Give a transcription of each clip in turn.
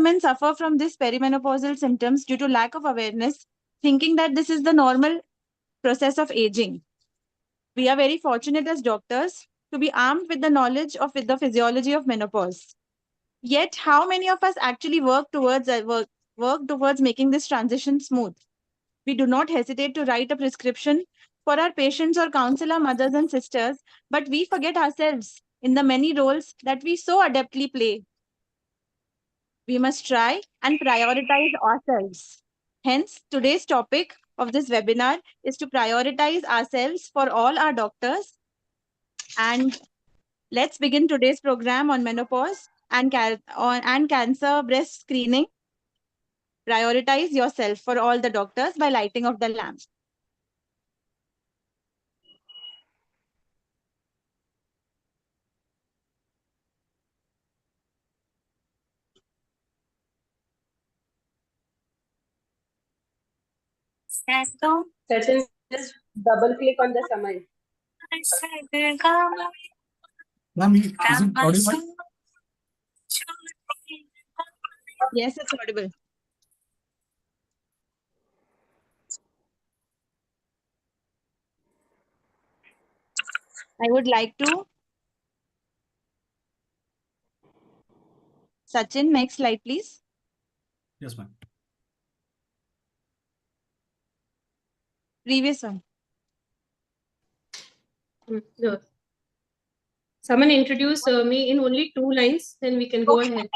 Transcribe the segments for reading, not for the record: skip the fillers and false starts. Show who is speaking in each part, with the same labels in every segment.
Speaker 1: women suffer from this perimenopausal symptoms due to lack of awareness, thinking that this is the normal process of aging. We are very fortunate as doctors to be armed with the knowledge of the physiology of menopause. Yet, how many of us actually work towards making this transition smooth? We do not hesitate to write a prescription for our patients or counsel our mothers and sisters, but we forget ourselves in the many roles that we so adeptly play. We must try and prioritize ourselves. Hence, today's topic of this webinar is to prioritize ourselves for all our doctors. And let's begin today's program on menopause and cancer breast screening. Prioritize yourself for all the doctors by lighting of the lamp.
Speaker 2: Sachin, just double click on the summary.
Speaker 3: Ma'am, is it audible?
Speaker 1: Yes, it's audible. I would like to. Sachin, next slide, please.
Speaker 3: Yes, ma'am.
Speaker 1: Previous one.
Speaker 2: No. Someone introduce me in only 2 lines, then we can go ahead.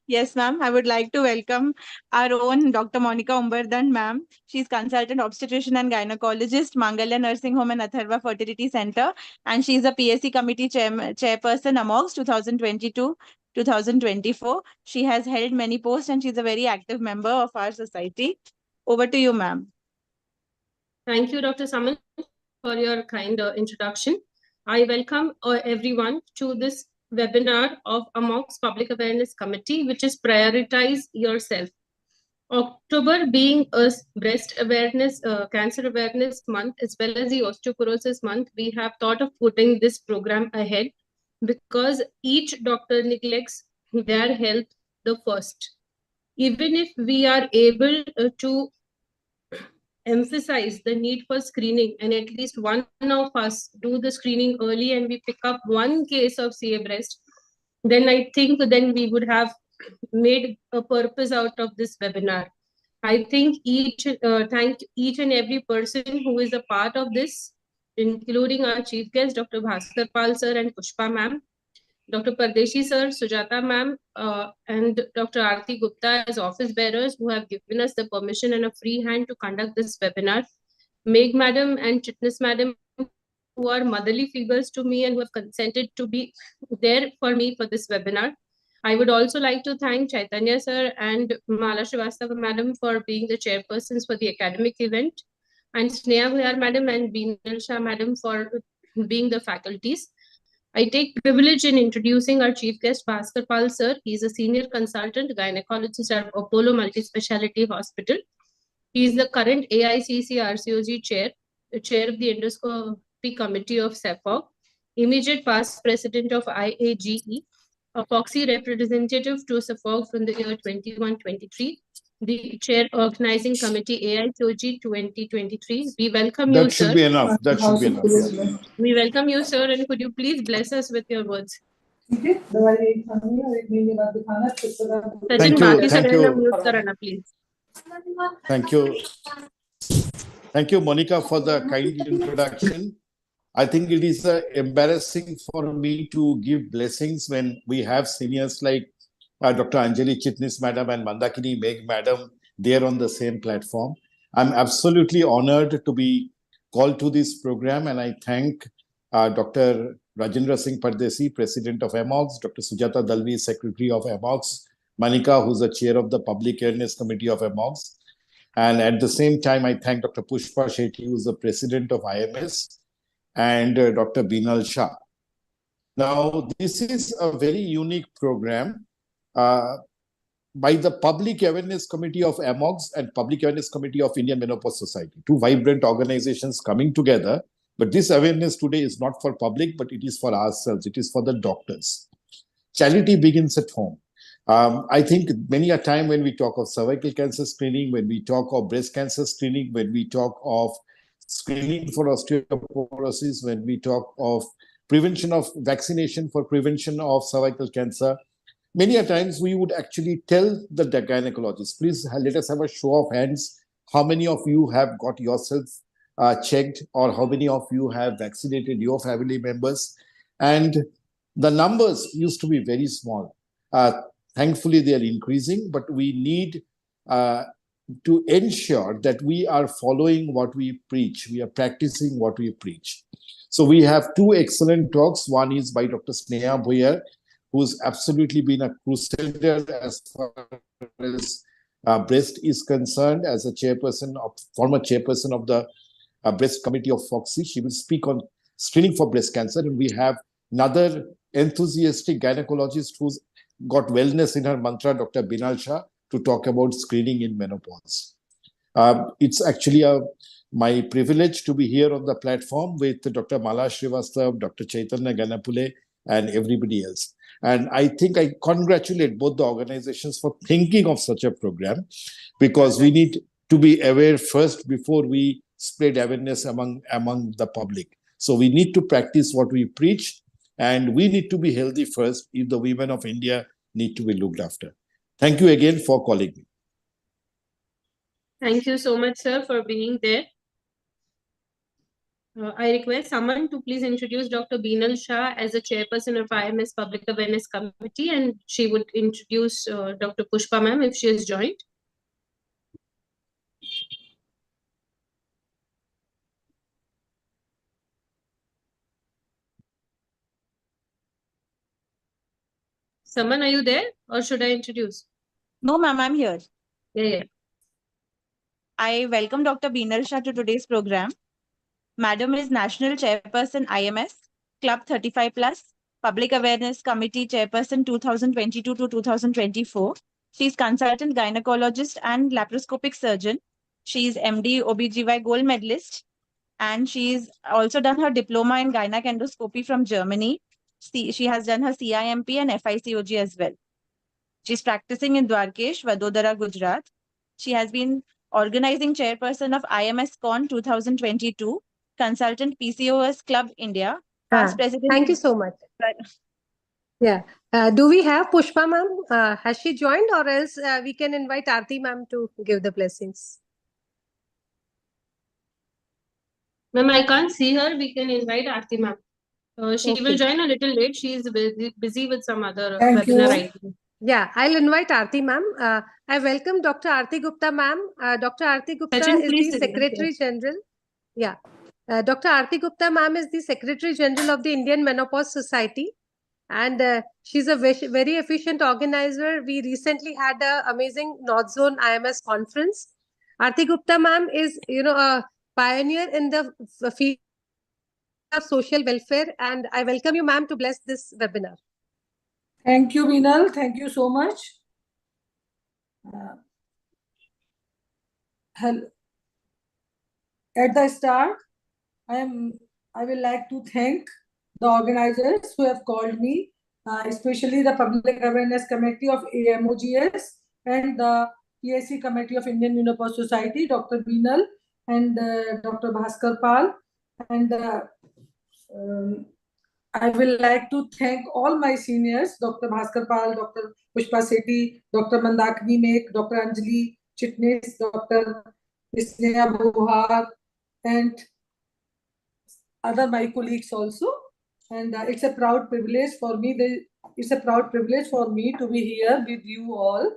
Speaker 1: Yes, ma'am. I would like to welcome our own Dr. Monica Umbardhan, ma'am. She's consultant obstetrician and gynecologist, Mangalya Nursing Home and Atharva Fertility Center. And she's a PSC committee chairperson amongst 2022-2024. She has held many posts and she's a very active member of our society. Over to you, ma'am.
Speaker 2: Thank you, Dr. Saman, for your kind introduction. I welcome everyone to this webinar of AMOX Public Awareness Committee, which is Prioritize Yourself. October being a breast awareness, cancer awareness month, as well as the osteoporosis month, we have thought of putting this program ahead because each doctor neglects their health the first. Even if we are able to emphasize the need for screening and at least one of us do the screening early and we pick up one case of CA breast, then I think then we would have made a purpose out of this webinar. I think thank each and every person who is a part of this, including our chief guest, Dr. Bhaskar Pal sir and Pushpa ma'am, Dr. Pardeshi sir, Sujata ma'am, and Dr. Aarti Gupta as office bearers who have given us the permission and a free hand to conduct this webinar. Meg madam and Chitnis madam, who are motherly figures to me and who have consented to be there for me for this webinar. I would also like to thank Chaitanya sir and Mala Srivastava madam for being the chairpersons for the academic event, and Sneha Bhuyar madam and Beenal Shah madam for being the faculties. I take privilege in introducing our chief guest, Bhaskar Pal sir. He is a senior consultant gynecologist at Apollo Multispeciality Hospital. He is the current AICC RCOG chair, the chair of the endoscopy committee of CEPOC, immediate past president of IAGE, a FOXY representative to CEPOC from the year 21-23, the chair organizing committee AICOG 2023. We welcome you, sir.
Speaker 3: That should be enough. That should be enough.
Speaker 2: We welcome you, sir, and could you please bless us with your words?
Speaker 3: Thank you.
Speaker 2: Please.
Speaker 3: Thank you. Thank you, Monica, for the kind introduction. I think it is embarrassing for me to give blessings when we have seniors like Dr. Anjali Chitnis madam and Mandakini Meg madam there on the same platform. I'm absolutely honored to be called to this program, and I thank Dr. Rajendra Singh Pardesi, President of AMOX, Dr. Sujata Dalvi, Secretary of AMOX, Manika, who's the Chair of the Public Awareness Committee of AMOX. And at the same time, I thank Dr. Pushpa Shetty, who's the President of IMS, and Dr. Beenal Shah. Now, this is a very unique program by the Public Awareness Committee of AMOX and Public Awareness Committee of Indian Menopause Society, two vibrant organizations coming together. But this awareness today is not for public, but it is for ourselves. It is for the doctors. Charity begins at home. I think many a time when we talk of cervical cancer screening, when we talk of breast cancer screening, when we talk of screening for osteoporosis, when we talk of prevention of vaccination for prevention of cervical cancer, many a times we would actually tell the gynecologist, please let us have a show of hands. How many of you have got yourself checked, or how many of you have vaccinated your family members? And the numbers used to be very small. Thankfully, they are increasing, but we need to ensure that we are following what we preach. We are practicing what we preach. So we have two excellent talks. One is by Dr. Sneha Bhoyer, who's absolutely been a crusader as far as breast is concerned, as a former chairperson of the breast committee of FOXI. She will speak on screening for breast cancer. And we have another enthusiastic gynecologist who's got wellness in her mantra, Dr. Binal Shah, to talk about screening in menopause. It's actually my privilege to be here on the platform with Dr. Mala Srivastav, Dr. Chaitanya Ganapule, and everybody else. And I think I congratulate both the organizations for thinking of such a program, because we need to be aware first before we spread awareness among the public. So we need to practice what we preach, and we need to be healthy first if the women of India need to be looked after. Thank you again for calling me.
Speaker 2: Thank you so much, sir, for being there. I request someone to please introduce Dr. Binal Shah as the chairperson of IMS Public Awareness Committee, and she would introduce Dr. Pushpa ma'am if she has joined. Saman, are you there, or should I introduce?
Speaker 1: No, ma'am, I'm here.
Speaker 2: Yeah.
Speaker 1: I welcome Dr. Binal Shah to today's program. Madam is National Chairperson IMS, Club 35 Plus, Public Awareness Committee Chairperson 2022 to 2024. She is consultant gynecologist and laparoscopic surgeon. She is MD OBGY gold medalist, and she's also done her diploma in gynec endoscopy from Germany. She has done her CIMP and FICOG as well. She's practicing in Dwarkesh, Vadodara, Gujarat. She has been organizing chairperson of IMS Con 2022, consultant PCOS Club India, past president.
Speaker 4: Thank you so much. Yeah. Do we have Pushpa ma'am? Has she joined, or else we can invite Aarti ma'am to give the blessings?
Speaker 2: Ma'am, I can't see her. We can invite Aarti ma'am. She
Speaker 4: Okay.
Speaker 2: will join a little late. She is busy with some other
Speaker 4: Thank
Speaker 2: webinar
Speaker 4: you.
Speaker 2: item.
Speaker 4: Yeah, I'll invite Aarti ma'am. I welcome Dr. Aarti Gupta ma'am. Dr. Aarti Gupta
Speaker 2: Sachin,
Speaker 4: is
Speaker 2: please
Speaker 4: the
Speaker 2: sit down.
Speaker 4: Secretary General. Yeah. Dr. Aarti Gupta ma'am is the Secretary General of the Indian Menopause Society. And she's a very efficient organizer. We recently had an amazing North Zone IMS conference. Aarti Gupta ma'am is, a pioneer in the field of social welfare. And I welcome you, ma'am, to bless this webinar.
Speaker 5: Thank you, Binal. Thank you so much. At the start, I will like to thank the organizers who have called me, especially the Public Awareness Committee of AMOGS and the PSC Committee of Indian Menopause Society, Dr. Binal and Dr. Bhaskar Pal. And I will like to thank all my seniors, Dr. Bhaskar Pal, Dr. Pushpa Sethi, Dr. Mandakini Mek, Dr. Anjali Chitnis, Dr. Sneha Bhohar, and other my colleagues also. And it's a proud privilege for me. It's a proud privilege for me to be here with you all.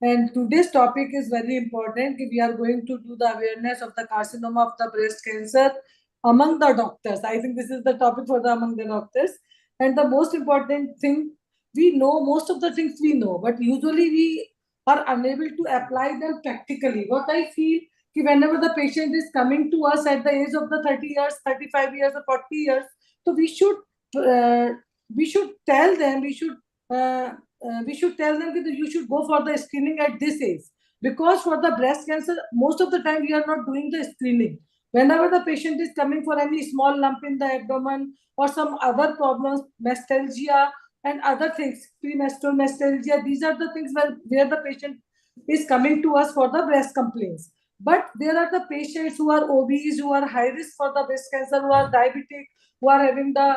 Speaker 5: And today's topic is very important. We are going to do the awareness of the carcinoma of the breast cancer among the doctors. I think this is the topic for among the doctors. And the most important thing, we know most of the things we know, but usually we are unable to apply them practically. What I feel, whenever the patient is coming to us at the age of the 30 years, 35 years, or 40 years, so we should tell them, we should tell them that you should go for the screening at this age. Because for the breast cancer, most of the time we are not doing the screening. Whenever the patient is coming for any small lump in the abdomen or some other problems, mastalgia, and other things, premenstrual nostalgia. These are the things where the patient is coming to us for the breast complaints. But there are the patients who are obese, who are high risk for the breast cancer, who are diabetic, who are having the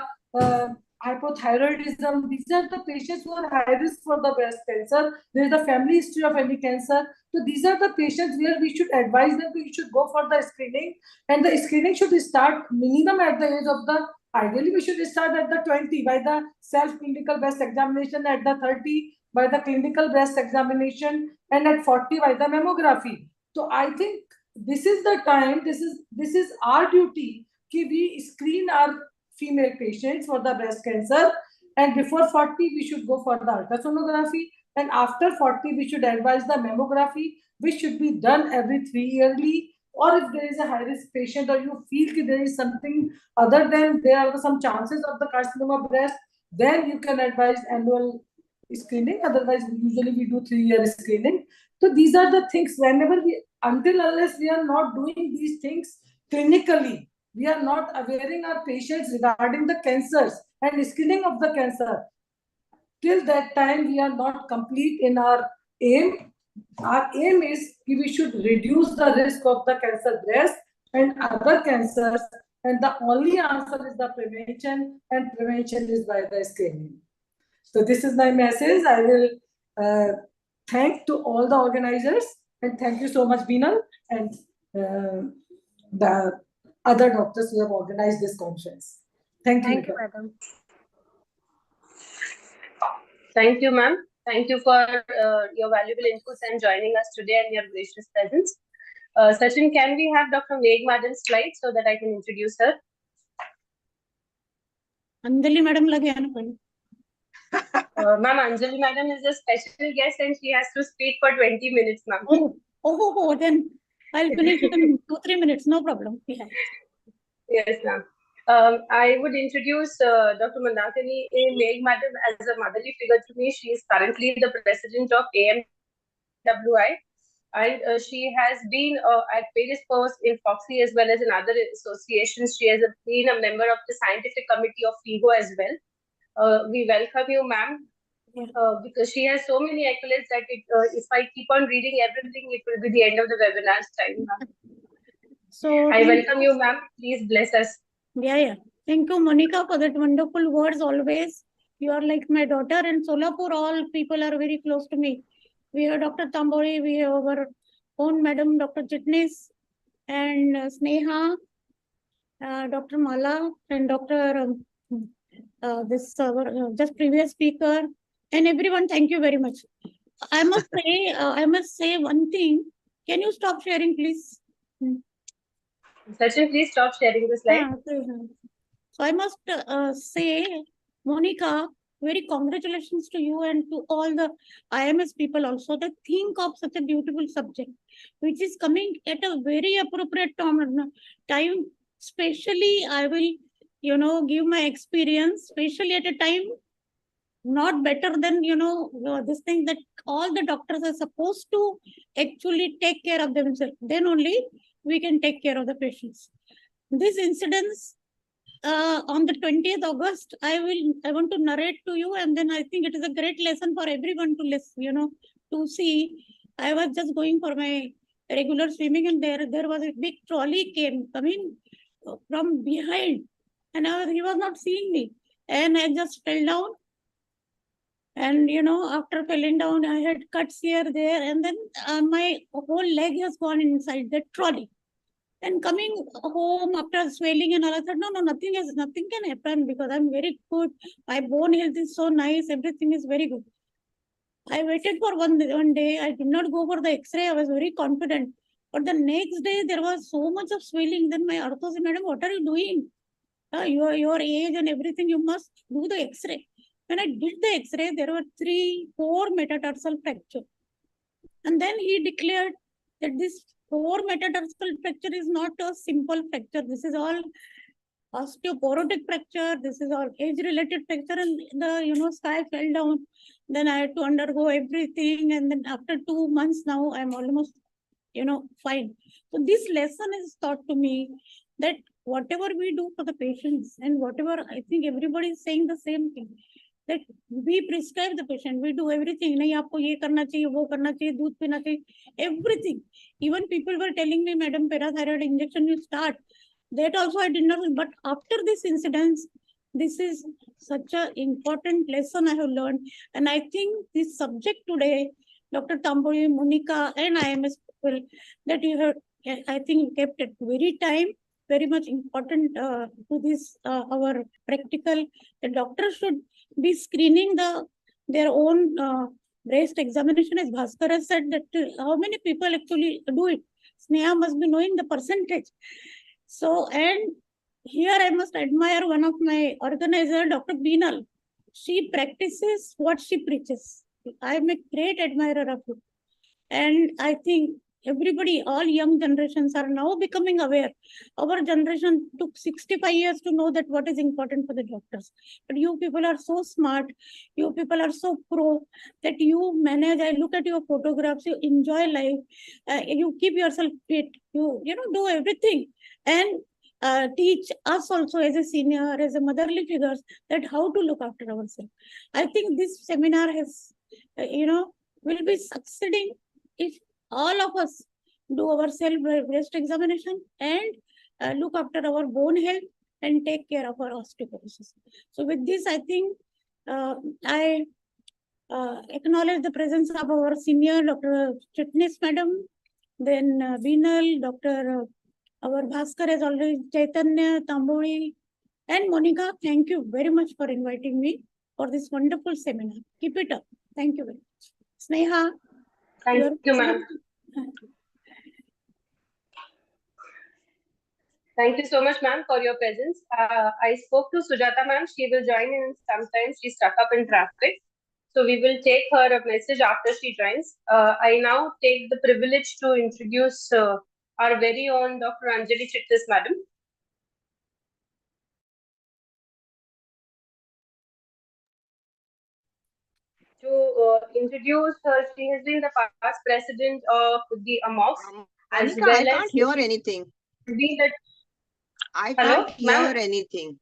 Speaker 5: hypothyroidism. These are the patients who are high risk for the breast cancer. There is the family history of any cancer. So these are the patients where we should advise them we should go for the screening, and the screening should start minimum at the age of the, ideally we should start at the 20 by the self-clinical breast examination, at the 30 by the clinical breast examination, and at 40 by the mammography. So I think this is the time, this is our duty कि we screen our female patients for the breast cancer, and before 40 we should go for the ultrasonography, and after 40 we should advise the mammography, which should be done every 3 yearly. Or if there is a high risk patient, or you feel there is something other than there are some chances of the carcinoma breast, then you can advise annual screening. Otherwise, usually we do 3-year screening. So these are the things, whenever we, until unless we are not doing these things clinically, we are not awareing our patients regarding the cancers and screening of the cancer. Till that time, we are not complete in our aim. Our aim is we should reduce the risk of the cancer breast and other cancers, and the only answer is the prevention, and prevention is by the screening. So this is my message. I will thank to all the organizers, and thank you so much, Beenal, and the other doctors who have organized this conference. Thank you.
Speaker 4: Thank you, madam.
Speaker 2: Thank you, ma'am. Thank you for your valuable inputs and joining us today and your gracious presence. Sachin, can we have Dr. Meg madam's slide so that I can introduce her?
Speaker 1: Anjali madam lage aana pani.
Speaker 2: Ma'am, Anjali madam is a special guest and she has to speak for 20 minutes, ma'am.
Speaker 1: Oh, then I'll finish it in 2-3 minutes, no problem. Yeah.
Speaker 2: Yes, ma'am. I would introduce Dr. Mandakini Meg madam as a motherly figure to me. She is currently the president of AMWI, and she has been at various posts in Foxy as well as in other associations. She has been a member of the scientific committee of FIGO as well. We welcome you, ma'am, because she has so many accolades that if I keep on reading everything, it will be the end of the webinar's time, ma'am.
Speaker 1: So
Speaker 2: I welcome you, ma'am. Please bless us.
Speaker 1: Yeah. Thank you, Monica, for that wonderful words always. You are like my daughter, and Solapur, all people are very close to me. We have Dr. Tambori, we have our own madam, Dr. Chitnis, and Sneha, Dr. Mala, and Dr. Just previous speaker, and everyone. Thank you very much. I must say one thing. Can you stop sharing, please?
Speaker 2: Sachin, please stop sharing the slide.
Speaker 1: So I must say, Monica, very congratulations to you and to all the IMS people also that think of such a beautiful subject, which is coming at a very appropriate time. Especially, I will, give my experience, especially at a time not better than, this thing that all the doctors are supposed to actually take care of themselves. Then only we can take care of the patients. This incidents on the 20th August, I want to narrate to you, and then I think it is a great lesson for everyone to listen, to see. I was just going for my regular swimming, and there was a big trolley coming from behind, and he was not seeing me, and I just fell down. And after falling down, I had cuts here, there, and then my whole leg has gone inside the trolley. And coming home after swelling and all, I said, no, nothing can happen because I'm very good. My bone health is so nice. Everything is very good. I waited for one day. I did not go for the X-ray. I was very confident. But the next day, there was so much of swelling. Then my ortho said, madam, what are you doing? Your age and everything, you must do the X-ray. When I did the X-ray, there were 4 metatarsal fractures. And then he declared that this 4 metatarsal fracture is not a simple fracture. This is all osteoporotic fracture. This is all age-related fracture, and the sky fell down. Then I had to undergo everything, and then after 2 months now, I'm almost fine. So this lesson is taught to me that whatever we do for the patients, and whatever, I think everybody is saying the same thing,
Speaker 6: that we prescribe the patient, we do everything. नहीं आपको ये करना चाहिए, वो करना चाहिए, दूध पीना चाहिए, everything. Even people were telling me, Madam, parathyroid injection you start. That also I did not. But after this incident, this is such an important lesson I have learned, and I think this subject today, Dr. Tamburi, Monica, and IMS people, that you have, I think, kept at very time, very much important to this our practical. The doctor should be screening their own breast examination, as Bhaskar has said, that how many people actually do it. Sneha must be knowing the percentage. So, and here I must admire one of my organizer, Dr. Beenal. She practices what she preaches. I am a great admirer of it. And I think everybody, all young generations are now becoming aware. Our generation took 65 years to know that what is important for the doctors. But you people are so smart. You people are so pro that you manage. I look at your photographs. You enjoy life. You keep yourself fit. You do everything. And teach us also as a senior, as a motherly figures, that how to look after ourselves. I think this seminar has, will be succeeding if all of us do our self-breast examination and look after our bone health and take care of our osteoporosis. So with this, I think I acknowledge the presence of our senior Dr. Chitnis Madam, then Beenal, Dr. Our Bhaskar has already, Chaitanya, Tamburi, and Monica. Thank you very much for inviting me for this wonderful seminar. Keep it up. Thank you very much. Sneha.
Speaker 2: Thank you, ma'am. Thank you so much, ma'am, for your presence. I spoke to Sujata, ma'am. She will join in sometime. She's stuck up in traffic. So we will take her a message after she joins. I now take the privilege to introduce our very own Dr. Anjali Chittis, madam. To introduce her, she has been the past president of the AMOX.
Speaker 7: Monica, I can't hear anything. I can't hear anything.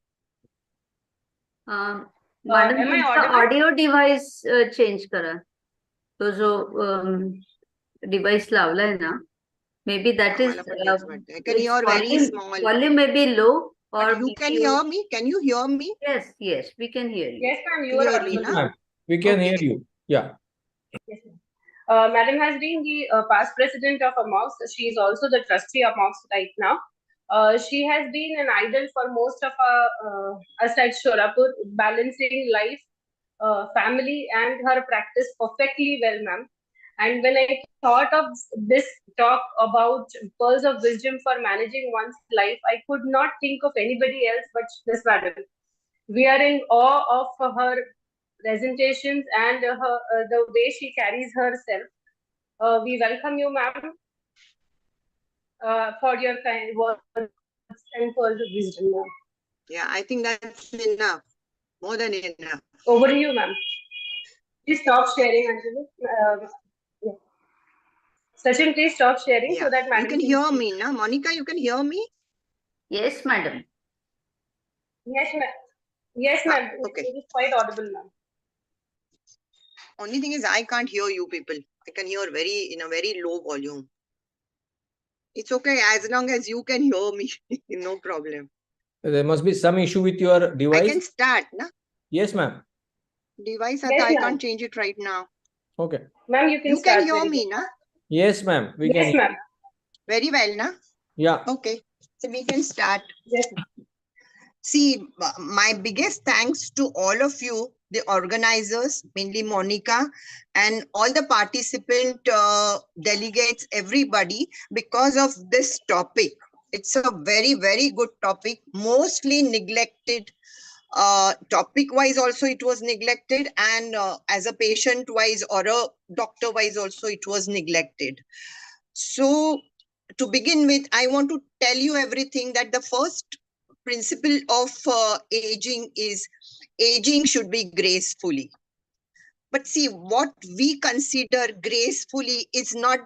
Speaker 8: Madam,
Speaker 2: am I
Speaker 8: the
Speaker 2: audible?
Speaker 8: audio device change करा. तो जो device लावला है ना, maybe that is.
Speaker 7: I can hear very small.
Speaker 8: Volume may be low. Or
Speaker 7: but you can hear me? Can you hear me?
Speaker 8: Yes, we can hear you.
Speaker 2: Yes, ma'am, you are audible.
Speaker 9: We can hear you. Yeah.
Speaker 2: Yes, Madam has been the past president of AMOX. She is also the trustee of AMOX right now. She has been an idol for most of us at Shorapur, balancing life, family, and her practice perfectly well, ma'am. And when I thought of this talk about pearls of wisdom for managing one's life, I could not think of anybody else but this madam. We are in awe of her presentations and the way she carries herself. We welcome you, ma'am, for your kind words and pearls of wisdom.
Speaker 7: Yeah, I think that's enough. More than enough.
Speaker 2: Over to you, ma'am. Please stop sharing, Anjali. Yeah. Sachin, please stop sharing so that madam
Speaker 7: you can hear me, na? Monica, you can hear me?
Speaker 8: Yes, madam.
Speaker 2: Yes, ma'am. Yes, ma'am.
Speaker 7: Okay.
Speaker 2: It is quite audible, ma'am.
Speaker 7: Only thing is, I can't hear you people. I can hear in a very low volume. It's okay as long as you can hear me. No problem.
Speaker 9: There must be some issue with your device.
Speaker 7: I can start, na?
Speaker 9: Yes, ma'am.
Speaker 7: Device,
Speaker 2: Yes,
Speaker 7: I can't change it right now.
Speaker 9: Okay.
Speaker 2: Ma'am, you can
Speaker 7: hear me, na?
Speaker 9: Yes, ma'am. We
Speaker 2: yes,
Speaker 9: can.
Speaker 2: ma'am.
Speaker 7: Very well, na?
Speaker 9: Yeah.
Speaker 7: Okay. So we can start.
Speaker 2: Yes.
Speaker 7: See, my biggest thanks to all of you, the organizers, mainly Monica, and all the participant delegates, everybody, because of this topic. It's a very, very good topic, mostly neglected. Topic-wise also it was neglected, and as a patient-wise or a doctor-wise also it was neglected. So, to begin with, I want to tell you everything that the first principle of aging is aging should be gracefully. But see, what we consider gracefully is not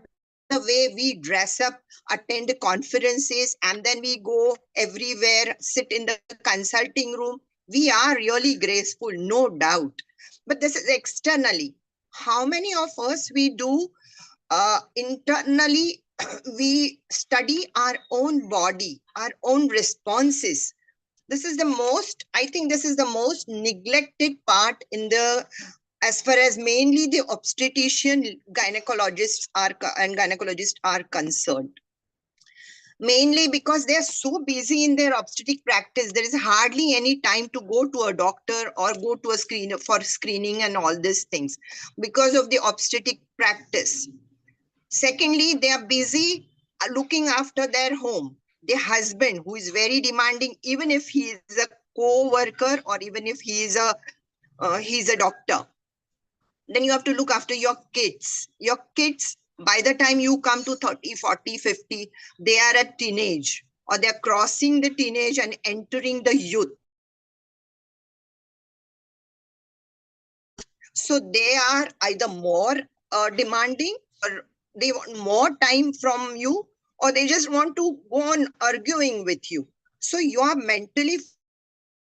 Speaker 7: the way we dress up, attend conferences, and then we go everywhere, sit in the consulting room. We are really graceful, no doubt. But this is externally. How many of us we do internally? We study our own body, our own responses. This is the most, I think this is the most neglected part in the, as far as mainly the obstetrician gynecologists are concerned. Mainly because they are so busy in their obstetric practice, there is hardly any time to go to a doctor or go to a screener for screening and all these things because of the obstetric practice. Secondly, they are busy looking after their home, their husband, who is very demanding, even if he is a co-worker or even if he is he's a doctor. Then you have to look after your kids. Your kids, by the time you come to 30, 40, 50, they are at teenage or they're crossing the teenage and entering the youth. So they are either more demanding, or they want more time from you, or they just want to go on arguing with you. So you are mentally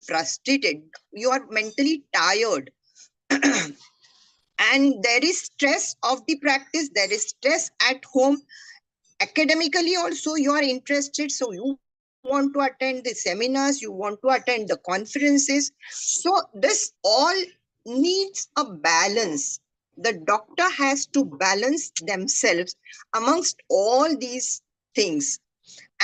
Speaker 7: frustrated, you are mentally tired. And there is stress of the practice, there is stress at home. Academically also you are interested, so you want to attend the seminars, you want to attend the conferences. So this all needs a balance. The doctor has to balance themselves amongst all these things.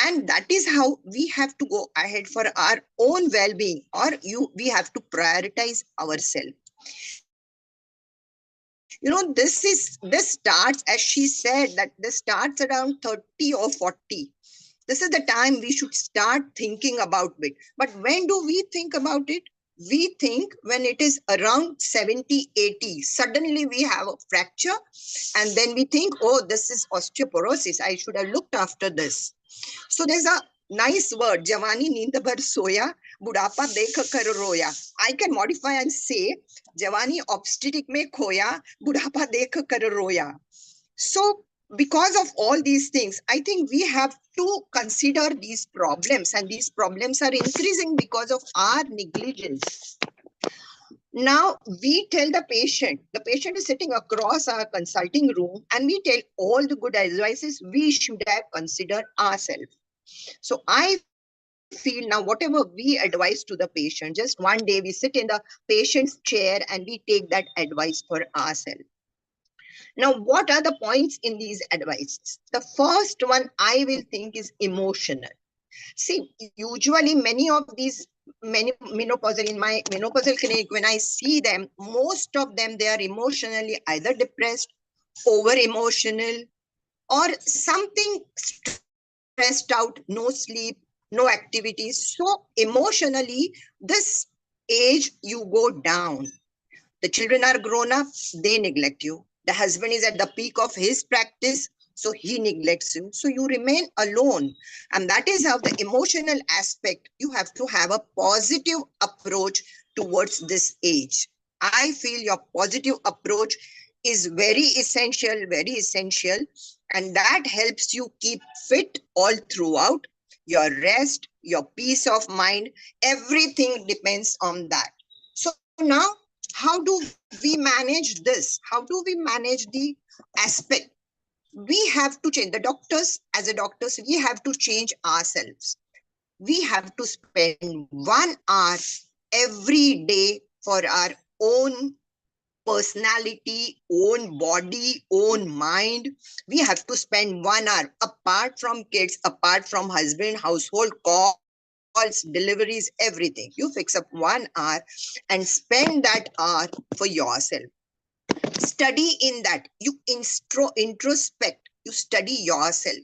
Speaker 7: And that is how we have to go ahead for our own well-being, or we have to prioritize ourselves. You know, this starts, as she said, that this starts around 30 or 40. This is the time we should start thinking about it. But when do we think about it? We think when it is around 70, 80. Suddenly we have a fracture, and then we think, oh, this is osteoporosis. I should have looked after this. So there's a nice word, Javani Neend Bhar Soya, Budapa Dekh Kar Roya. I can modify and say, Javani obstetric mein khoya, Budapa Dekh Kar Roya. So because of all these things, I think we have to consider these problems, and these problems are increasing because of our negligence. Now we tell the patient is sitting across our consulting room, and we tell all the good advices we should have considered ourselves. So I feel now whatever we advise to the patient, just one day we sit in the patient's chair and we take that advice for ourselves. Now, what are the points in these advices? The first one I will think is emotional. See, usually many of these menopausal, in my menopausal clinic, when I see them, most of them, they are emotionally either depressed, over emotional, or something stressed out, no sleep, no activities. So emotionally, this age you go down. The children are grown up, they neglect you. The husband is at the peak of his practice, so he neglects you. So you remain alone. And that is how the emotional aspect, you have to have a positive approach towards this age. I feel your positive approach is very essential, and that helps you keep fit all throughout. Your rest, your peace of mind, everything depends on that. So now, how do we manage this? How do we manage the aspect? We have to change. The doctors, as a doctors, we have to change ourselves. We have to spend 1 hour every day for our own personality, own body, own mind. We have to spend 1 hour apart from kids, apart from husband, household calls, deliveries, everything. You fix up 1 hour and spend that hour for yourself. Study in that. You introspect. You study yourself.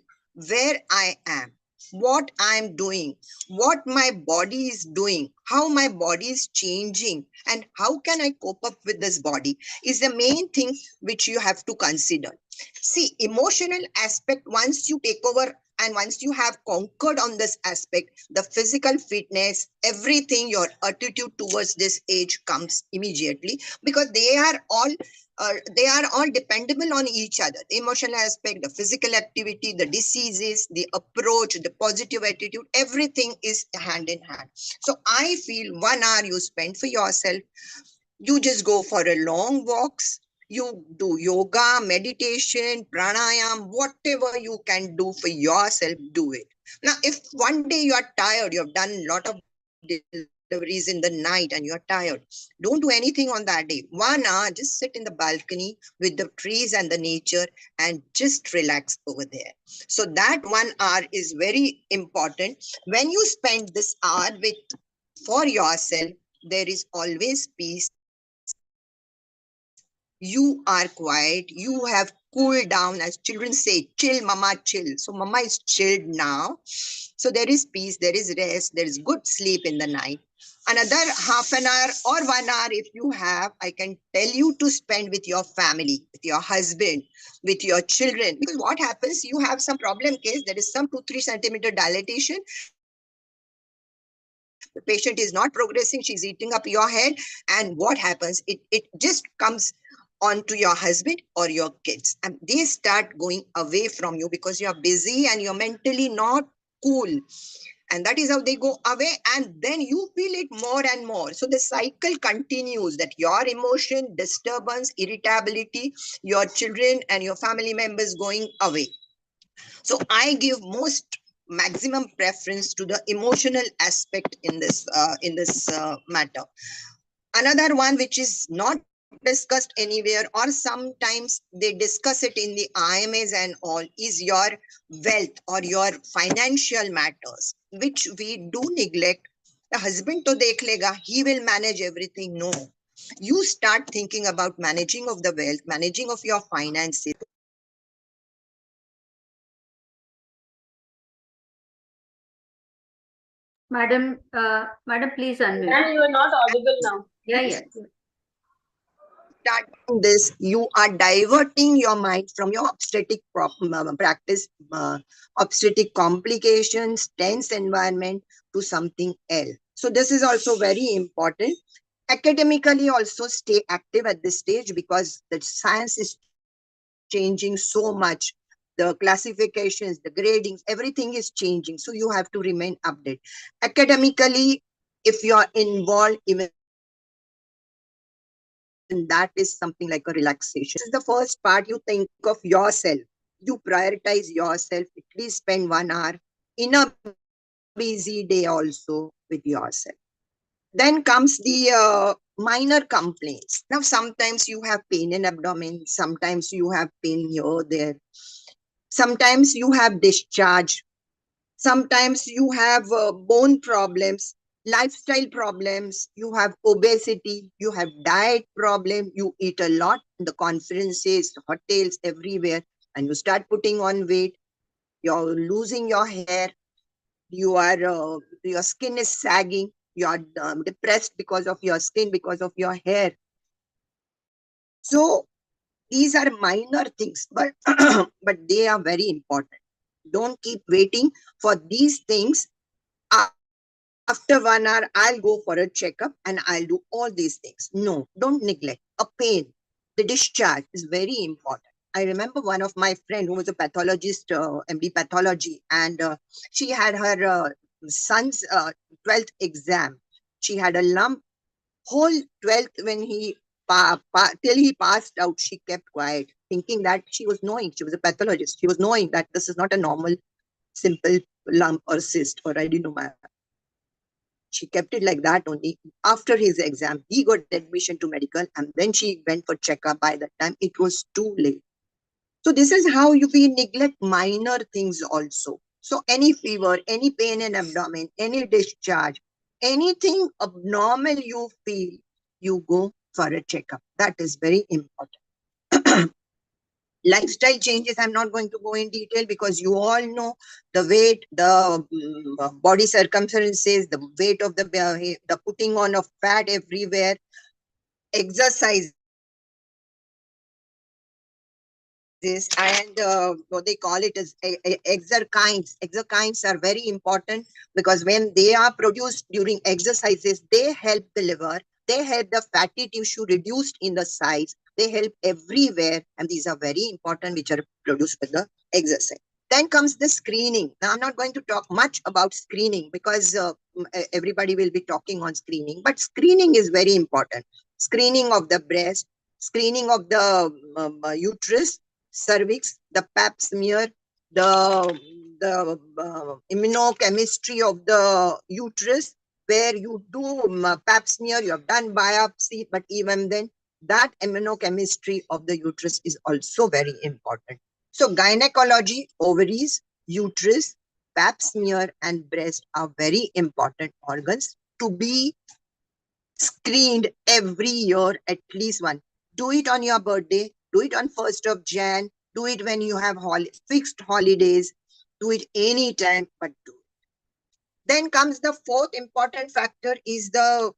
Speaker 7: Where I am, what I'm doing, what my body is doing, how my body is changing, and how can I cope up with this body is the main thing which you have to consider. See, emotional aspect, once you take over and once you have conquered on this aspect, the physical fitness, everything, your attitude towards this age comes immediately, because they are all dependable on each other. The emotional aspect, the physical activity, the diseases, the approach, the positive attitude, everything is hand in hand. So I feel 1 hour you spend for yourself. You just go for a long walks. You do yoga, meditation, pranayam, whatever you can do for yourself, do it. Now, if one day you are tired, you have done a lot of deliveries in the night and you are tired, don't do anything on that day. 1 hour, just sit in the balcony with the trees and the nature and just relax over there. So that 1 hour is very important. When you spend this hour with for yourself, there is always peace. You are quiet. You have cooled down, as children say, chill, mama, chill. So mama is chilled now. So there is peace, there is rest, there is good sleep in the night. Another half an hour or 1 hour, if you have, I can tell you to spend with your family, with your husband, with your children. Because what happens, you have some problem case, there is some 2-3 centimeter dilatation. The patient is not progressing, she's eating up your head. And what happens, it just comes onto your husband or your kids. And they start going away from you because you're busy and you're mentally not cool. And that is how they go away, and then you feel it more and more. So the cycle continues, that your emotion, disturbance, irritability, your children and your family members going away. So I give most maximum preference to the emotional aspect in this matter. Another one which is not discussed anywhere, or sometimes they discuss it in the IMAs and all, is your wealth or your financial matters, which we do neglect. The husband to dekh lega, he will manage everything. No, you start thinking about managing of the wealth, managing of your finances.
Speaker 8: Madam, madam, please unmute.
Speaker 2: And you are not audible now.
Speaker 8: Yeah.
Speaker 7: Start this, you are diverting your mind from your obstetric practice, obstetric complications, tense environment, to something else. So this is also very important. Academically also stay active at this stage, because the science is changing so much. The classifications, the gradings, everything is changing. So you have to remain updated. Academically, if you are involved, even that is something like a relaxation. This is the first part. You think of yourself. You prioritize yourself. At least spend 1 hour in a busy day also with yourself. Then comes the minor complaints. Now, sometimes you have pain in abdomen, sometimes you have pain here, there. Sometimes you have discharge. Sometimes you have bone problems, lifestyle problems, you have obesity, you have diet problem, you eat a lot in the conferences, hotels, everywhere, and you start putting on weight, you're losing your hair, your skin is sagging, you're depressed because of your skin, because of your hair. So these are minor things, but but they are very important. Don't keep waiting for these things. After 1 hour, I'll go for a checkup and I'll do all these things. No, don't neglect. A pain, the discharge is very important. I remember one of my friend who was a pathologist, MD pathology, and she had her son's 12th exam. She had a lump. Whole 12th, when he till he passed out, she kept quiet, thinking that she was knowing, she was a pathologist. She was knowing that this is not a normal, simple lump or cyst or adenoma. She kept it like that only. After his exam, he got admission to medical, and then she went for checkup. By that time, it was too late. So this is how we neglect minor things also. So any fever, any pain in abdomen, any discharge, anything abnormal you feel, you go for a checkup. That is very important. Lifestyle changes, I'm not going to go in detail, because you all know the weight, the body circumferences, the weight of the putting on of fat everywhere, exercises, and what they call it is exerkines. Exerkines are very important, because when they are produced during exercises, they help the liver, they help the fatty tissue reduced in the size, they help everywhere, and these are very important, which are produced with the exercise. Then comes the screening. Now, I'm not going to talk much about screening, because everybody will be talking on screening, but screening is very important. screening of the breast, screening of the uterus, cervix, the pap smear, the immunochemistry of the uterus, where you do pap smear, you have done biopsy, but even then, that immunochemistry of the uterus is also very important. So gynecology, ovaries, uterus, pap smear, and breast are very important organs to be screened every year, at least one. Do it on your birthday, do it on 1st of Jan, do it when you have fixed holidays, do it anytime, but do it. Then comes the fourth important factor is the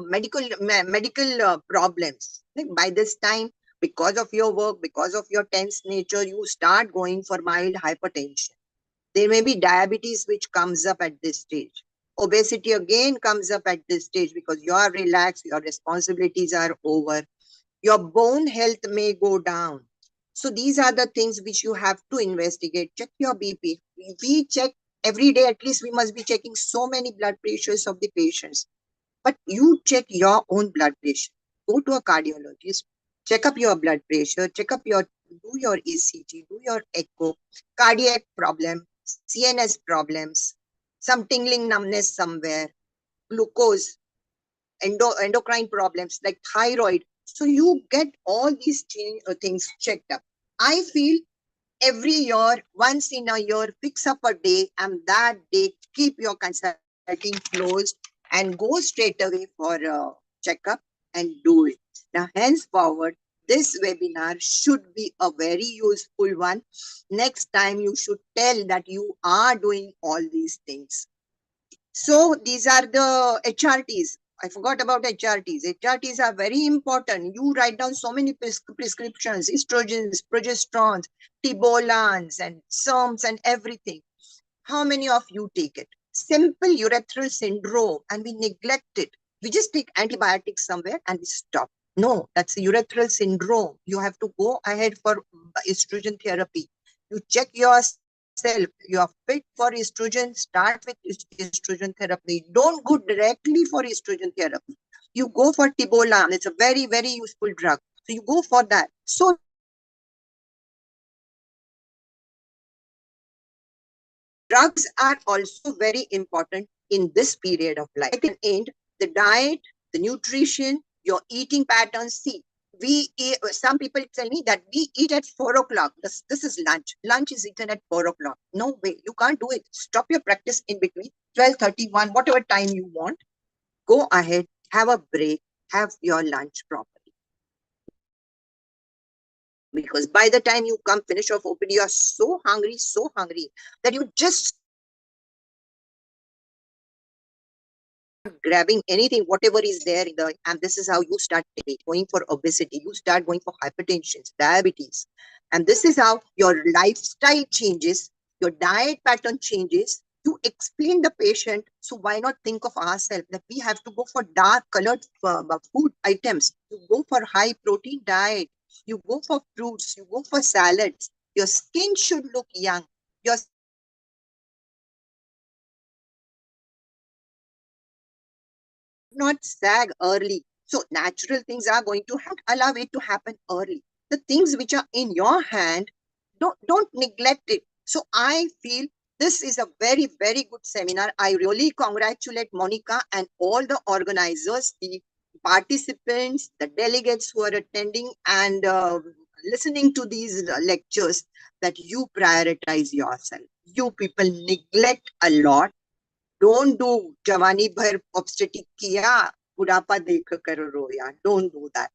Speaker 7: medical problems. Like by this time, because of your work, because of your tense nature, you start going for mild hypertension. There may be diabetes which comes up at this stage. Obesity again comes up at this stage because you are relaxed, your responsibilities are over. Your bone health may go down. So these are the things which you have to investigate. Check your BP. We check every day, at least we must be checking so many blood pressures of the patients. But you check your own blood pressure. Go to a cardiologist, check up your blood pressure, do your ECG, do your echo, cardiac problem, CNS problems, some tingling numbness somewhere, glucose, endocrine problems like thyroid. So you get all these things checked up. I feel every year, once in a year, fix up a day, and that day keep your consulting closed and go straight away for a checkup and do it. Now, henceforward, this webinar should be a very useful one. Next time, you should tell that you are doing all these things. So these are the HRTs. I forgot about HRTs. HRTs are very important. You write down so many prescriptions, estrogens, progesterones, tibolans, and SERMs, and everything. How many of you take it? Simple urethral syndrome, and we neglect it. We just take antibiotics somewhere and we stop. No, that's a urethral syndrome. You have to go ahead for estrogen therapy. You check yourself. You are fit for estrogen. Start with estrogen therapy. Don't go directly for estrogen therapy. You go for tibolan. It's a very, very useful drug. So you go for that. So drugs are also very important in this period of life. At the end, the diet, the nutrition, your eating patterns. See, some people tell me that we eat at 4 o'clock. This is lunch. Lunch is eaten at 4 o'clock. No way. You can't do it. Stop your practice in between 12:31, whatever time you want. Go ahead, have a break, have your lunch properly. Because by the time you come finish off OPD, you are so hungry that you just grabbing anything, whatever is there in the, and this is how you start going for obesity. You start going for hypertension, diabetes. And this is how your lifestyle changes, your diet pattern changes. You explain the patient. So why not think of ourselves that we have to go for dark colored food items. You go for high protein diet. You go for fruits. You go for salads. Your skin should look young. Your not sag early. So natural things are going to allow it to happen early. The things which are in your hand, don't neglect it. So I feel this is a very, very good seminar. I really congratulate Monica and all the organizers, the participants, the delegates who are attending and listening to these lectures, that you prioritize yourself. You people neglect a lot. Don't do Javani bhar obstetric kiya, budapa dekh kar roya. Don't do that.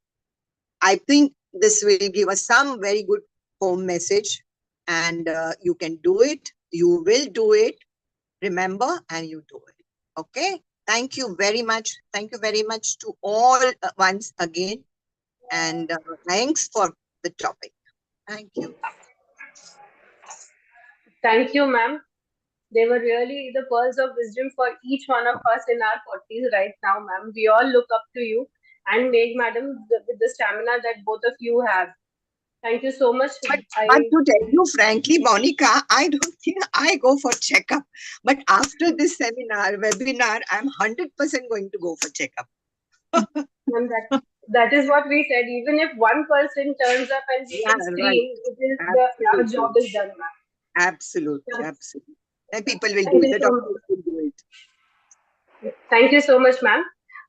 Speaker 7: I think this will give us some very good home message, and you can do it. You will do it. Remember, and you do it. Okay. Thank you very much. Thank you very much to all once again, and thanks for the topic. Thank you.
Speaker 2: Thank you, ma'am. They were really the pearls of wisdom for each one of us in our 40s right now, ma'am. We all look up to you and Meg, madam, with the stamina that both of you have. Thank you so much.
Speaker 7: But to tell you frankly, Monica, I don't think I go for checkup. But after this webinar, I'm 100% going to go for checkup.
Speaker 2: And that is what we said. Even if one person turns up and we can screen, our job is done, ma'am.
Speaker 7: Absolutely, absolutely. And people will
Speaker 2: Thank
Speaker 7: do it.
Speaker 2: you
Speaker 7: The
Speaker 2: so much.
Speaker 7: doctors will do it.
Speaker 2: Thank you so much, ma'am.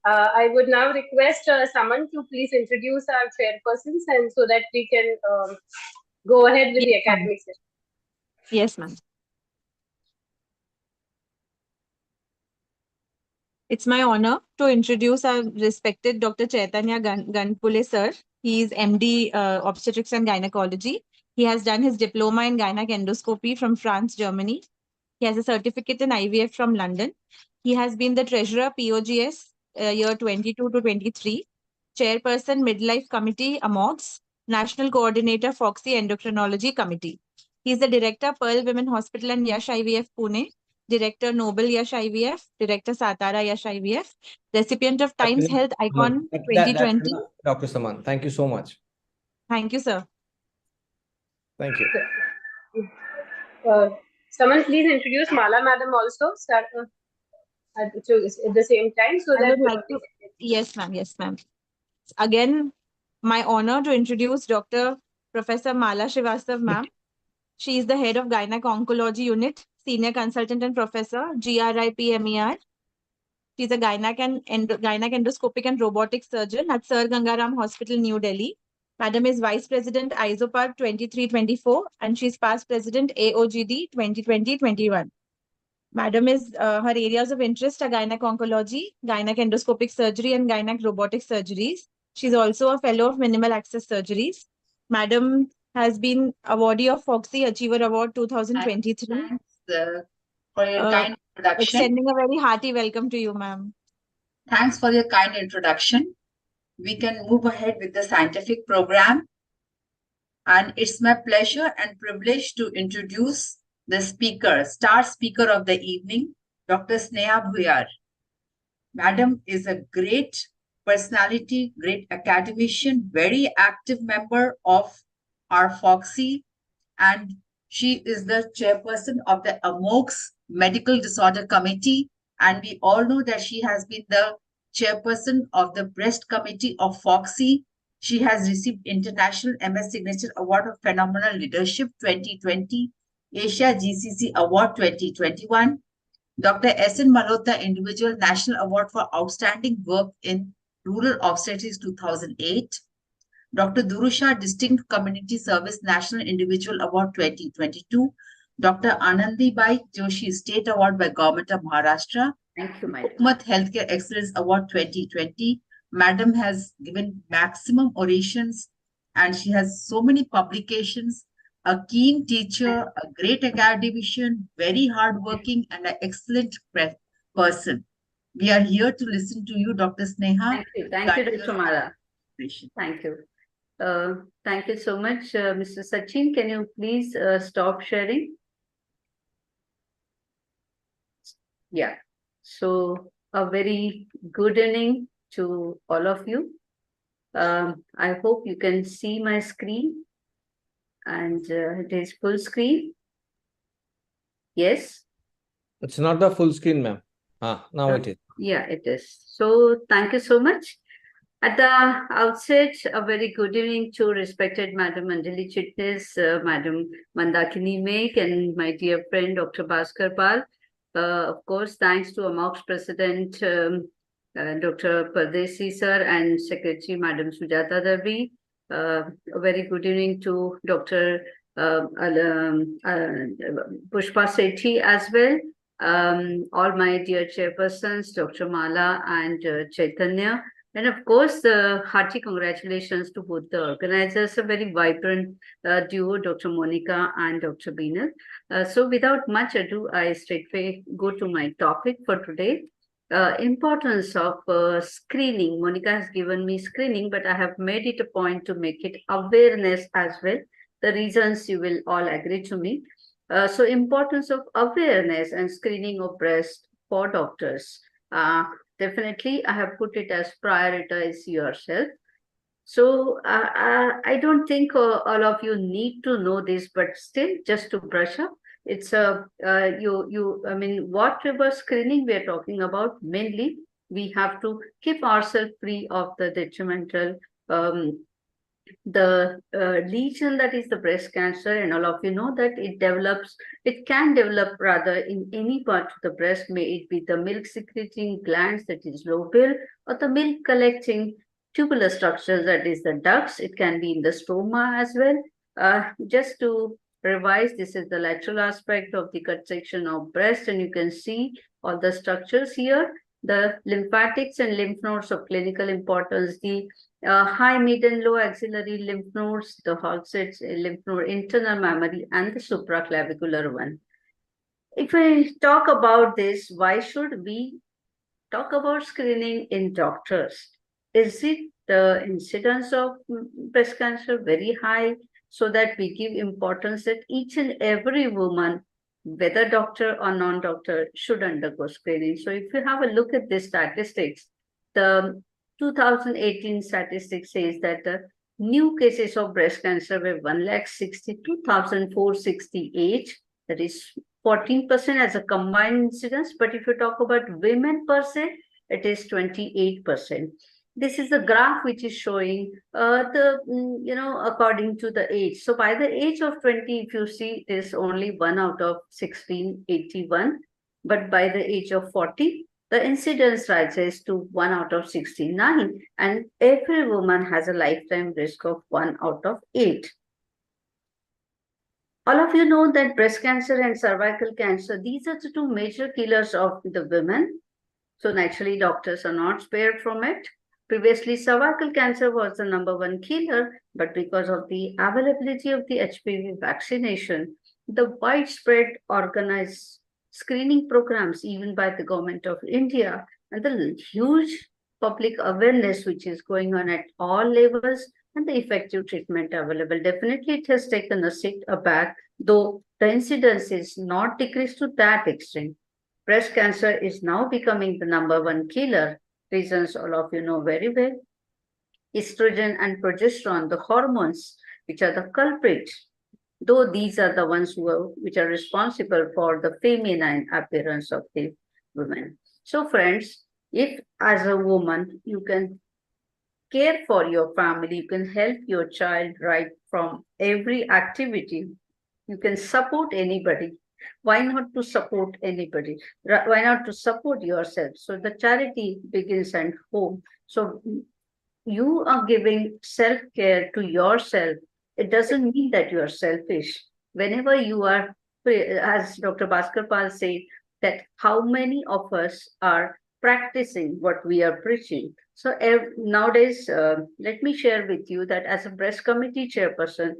Speaker 2: I would now request Saman to please introduce our chairpersons, and so that we can go ahead with the
Speaker 1: Yes, ma'am.
Speaker 2: academic session.
Speaker 1: Yes, ma'am. It's my honor to introduce our respected Dr. Chaitanya Ganpule sir. He is MD Obstetrics and Gynecology. He has done his diploma in gynec endoscopy from France, Germany. He has a certificate in IVF from London. He has been the treasurer POGS year 22 to 23, chairperson Midlife Committee AMOGS, national coordinator Foxy Endocrinology Committee. He is the director Pearl Women Hospital and Yash IVF Pune, director Noble Yash IVF, director Satara Yash IVF, recipient of Times
Speaker 9: Actually,
Speaker 1: Health Icon
Speaker 9: that's
Speaker 1: 2020.
Speaker 9: enough, Dr. Saman. Thank you so much.
Speaker 1: Thank you, sir.
Speaker 9: Thank you.
Speaker 2: Saman, please introduce Mala madam also at the same time, so
Speaker 1: I
Speaker 2: that
Speaker 1: would like to, yes, ma'am. Yes, ma'am. Again, my honor to introduce Dr. Professor Mala Srivastav, ma'am. She is the head of Gynec Oncology Unit, senior consultant and professor, GRIPMER. She is a gynec endoscopic and robotic surgeon at Sir Gangaram Hospital, New Delhi. Madam is Vice President ISOPAR 2324 and she is past President AOGD 2020-21. Madam is her areas of interest are gynec oncology, gynec endoscopic surgery, and gynec robotic surgeries. She's also a fellow of minimal access surgeries. Madam has been awardee of Foxy Achiever Award 2023.
Speaker 10: Thanks for your kind introduction.
Speaker 1: Extending a very hearty welcome to you, ma'am.
Speaker 10: Thanks for your kind introduction. We can move ahead with the scientific program. And it's my pleasure and privilege to introduce the speaker, star speaker of the evening, Dr. Sneha Bhuyar. Madam is a great personality, great academician, very active member of our Foxy, and she is the chairperson of the AMOGS Medical Disorder Committee. And we all know that she has been the chairperson of the Breast Committee of Foxy. She has received International MS Signature Award of Phenomenal Leadership 2020, Asia GCC Award 2021, Dr. S.N. Malhotra Individual National Award for Outstanding Work in Rural Obstetrics 2008, Dr. Durusha Distinct Community Service National Individual Award 2022, Dr. Anandibai Joshi State Award by Government of Maharashtra,
Speaker 8: Thank you, madam.
Speaker 10: Hukumat Healthcare Excellence Award 2020. Madam has given maximum orations and she has so many publications, a keen teacher, a great academician, very hardworking, and an excellent person. We are here to listen to you, Dr. Sneha.
Speaker 8: Thank you, Dr. Mala. Thank you. Thank you so much, Mr. Sachin. Can you please stop sharing? Yeah. So a very good evening to all of you. I hope you can see my screen and it is full screen. Yes.
Speaker 9: It's not the full screen, ma'am. Now it is.
Speaker 8: Yeah, it is. So thank you so much. At the outset, a very good evening to respected Madam Anjali Chitnis, Madam Mandakini Meg, and my dear friend Dr. Bhaskar Pal. Of course, thanks to AMOGS President Dr. Pardesi Sir and Secretary Madam Sujata Darbi. A very good evening to Dr. Pushpa Sethi as well. All my dear chairpersons, Dr. Mala and Chaitanya. And of course, hearty congratulations to both the organizers, a very vibrant duo, Dr. Monica and Dr. Beenal. So without much ado, I straightway go to my topic for today. Importance of screening. Monica has given me screening, but I have made it a point to make it awareness as well. The reasons you will all agree to me. So importance of awareness and screening of breast for doctors. Definitely, I have put it as prioritize yourself. So I don't think all of you need to know this, but still, just to brush up, it's I mean, whatever screening we are talking about, mainly we have to keep ourselves free of the detrimental the lesion that is the breast cancer, and all of you know that it can develop rather in any part of the breast, may it be the milk secreting glands, that is lobule, or the milk collecting tubular structures, that is the ducts. It can be in the stoma as well. Just to revise, this is the lateral aspect of the cut section of breast, and you can see all the structures here. The lymphatics and lymph nodes of clinical importance, the high, mid, and low axillary lymph nodes, the Hogshead's lymph node, internal mammary, and the supraclavicular one. If I talk about this, why should we talk about screening in doctors? Is it the incidence of breast cancer very high, so that we give importance that each and every woman, whether doctor or non-doctor, should undergo screening? So if you have a look at the statistics, the 2018 statistics says that the new cases of breast cancer were 1,62,468. That is 14% as a combined incidence. But if you talk about women per se, it is 28%. This is the graph which is showing according to the age. So by the age of 20, if you see, it is only 1 out of 1681. But by the age of 40, the incidence rises to 1 out of 69. And every woman has a lifetime risk of 1 out of 8. All of you know that breast cancer and cervical cancer, these are the two major killers of the women. So naturally, doctors are not spared from it. Previously, cervical cancer was the #1 killer, but because of the availability of the HPV vaccination, the widespread organized screening programs, even by the government of India, and the huge public awareness which is going on at all levels, and the effective treatment available, definitely it has taken a seat back, though the incidence is not decreased to that extent. Breast cancer is now becoming the #1 killer. Reasons all of you know very well. Estrogen and progesterone, the hormones, which are the culprits, though these are the ones which are responsible for the feminine appearance of the women. So friends, if as a woman you can care for your family, you can help your child right from every activity, you can support anybody. Why not to support anybody? Why not to support yourself? So the charity begins at home. So you are giving self-care to yourself. It doesn't mean that you are selfish. Whenever you are, as Dr. Bhaskar Pal said, that how many of us are practicing what we are preaching. So nowadays, let me share with you that as a breast committee chairperson,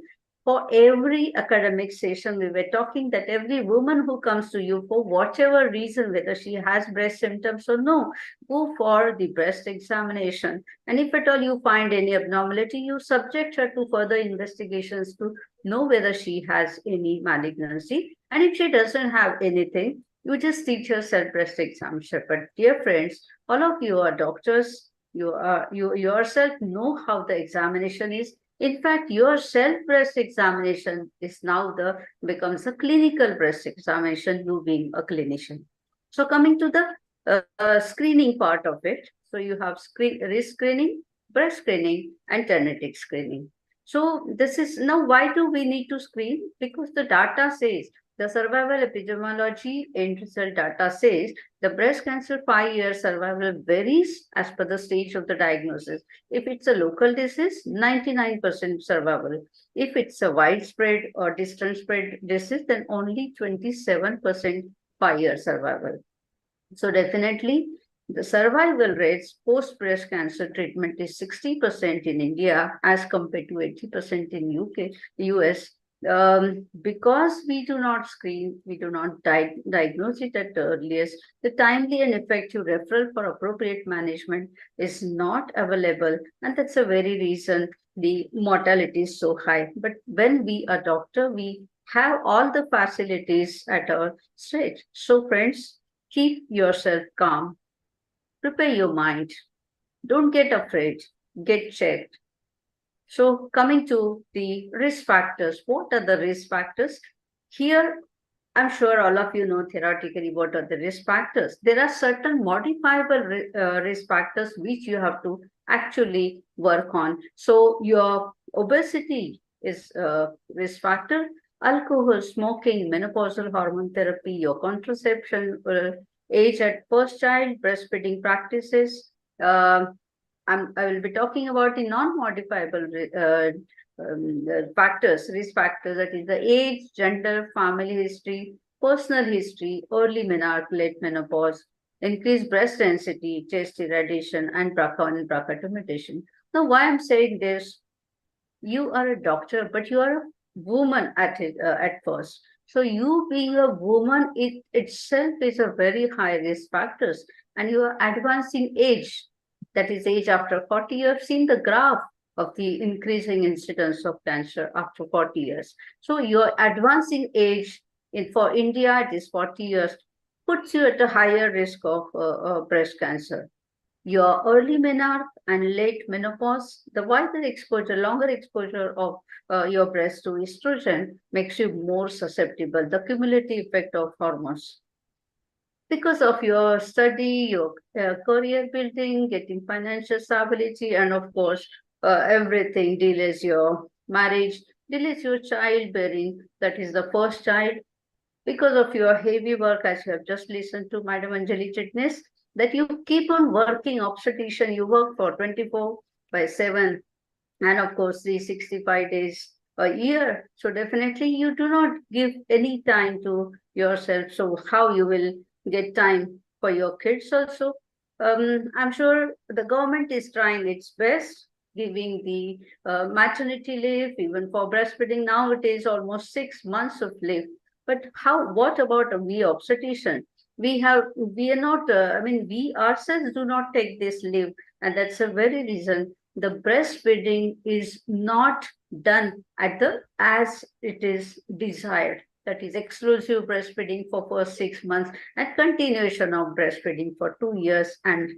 Speaker 8: for every academic session, we were talking that every woman who comes to you for whatever reason, whether she has breast symptoms or no, go for the breast examination. And if at all you find any abnormality, you subject her to further investigations to know whether she has any malignancy. And if she doesn't have anything, you just teach her self-breast examination. But dear friends, all of you are doctors. You yourself know how the examination is. In fact, your self-breast examination is now becomes a clinical breast examination, you being a clinician. So coming to the screening part of it. So you have risk screening, breast screening, and genetic screening. So this is now, why do we need to screen? Because the data says, the survival epidemiology end result data says the breast cancer 5-year survival varies as per the stage of the diagnosis. If it's a local disease, 99% survival. If it's a widespread or distant spread disease, then only 27% 5-year survival. So definitely the survival rates post breast cancer treatment is 60% in India as compared to 80% in UK, US. Because we do not screen, we do not diagnose it at the earliest, the timely and effective referral for appropriate management is not available. And that's a very reason the mortality is so high. But when we are doctor, we have all the facilities at our state. So friends, keep yourself calm. Prepare your mind. Don't get afraid. Get checked. So coming to the risk factors, what are the risk factors? Here, I'm sure all of you know theoretically what are the risk factors. There are certain modifiable risk factors which you have to actually work on. So your obesity is a risk factor, alcohol, smoking, menopausal hormone therapy, your contraception, age at first child, breastfeeding practices. I will be talking about the non-modifiable factors, risk factors, that is the age, gender, family history, personal history, early menarche, late menopause, increased breast density, chest irradiation, and BRCA and BRCA mutation. Now, why I'm saying this, you are a doctor, but you are a woman at first. So you being a woman, it itself is a very high risk factors, and you are advancing age, that is age after 40. You have seen the graph of the increasing incidence of cancer after 40 years. So your advancing age for India, it is 40 years, puts you at a higher risk of breast cancer. Your early menarche and late menopause, the wider exposure, longer exposure of your breast to estrogen makes you more susceptible, the cumulative effect of hormones. Because of your study, your career building, getting financial stability, and of course, everything delays your marriage, delays your childbearing, that is the first child, because of your heavy work, as you have just listened to Madam Anjali Chitnis, that you keep on working obstetrician, you work for 24 by 7, and of course, 365 days a year. So definitely you do not give any time to yourself. So how you will get time for your kids also? I'm sure the government is trying its best, giving the maternity leave, even for breastfeeding. Now it is almost 6 months of leave. But what about we obstetrician? We are not, we ourselves do not take this leave. And that's the very reason the breastfeeding is not done as it is desired. That is exclusive breastfeeding for first 6 months and continuation of breastfeeding for 2 years and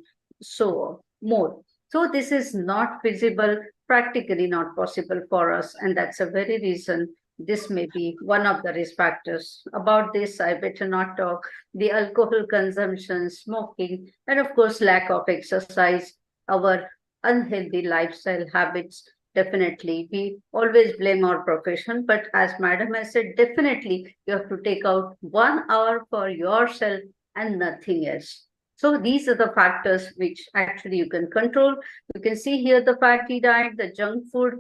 Speaker 8: so on, more. So this is not feasible, practically not possible for us, and that's a very reason this may be one of the risk factors. About this, I better not talk. The alcohol consumption, smoking, and of course, lack of exercise, our unhealthy lifestyle habits. Definitely, we always blame our profession, but as Madam has said, definitely you have to take out 1 hour for yourself and nothing else. So these are the factors which actually you can control. You can see here the fatty diet, the junk food.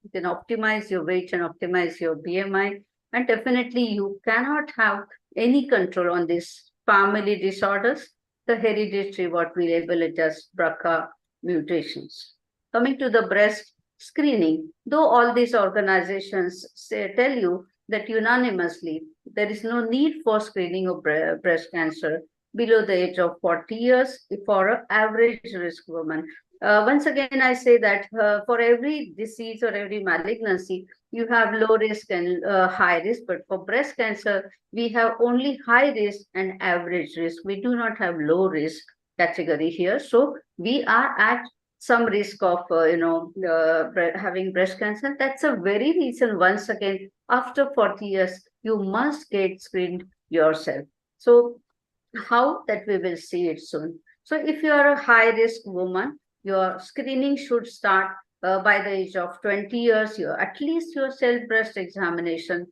Speaker 8: You can optimize your weight and optimize your BMI. And definitely you cannot have any control on these family disorders, the hereditary, what we label it as BRCA mutations. Coming to the breast screening, though all these organizations tell you that unanimously there is no need for screening of breast cancer below the age of 40 years for an average risk woman. Once again, I say that for every disease or every malignancy, you have low risk and high risk. But for breast cancer, we have only high risk and average risk. We do not have low risk category here. So we are at some risk of, having breast cancer. That's a very reason, once again, after 40 years, you must get screened yourself. So how that we will see it soon. So if you are a high risk woman, your screening should start by the age of 20 years. At least your self breast examination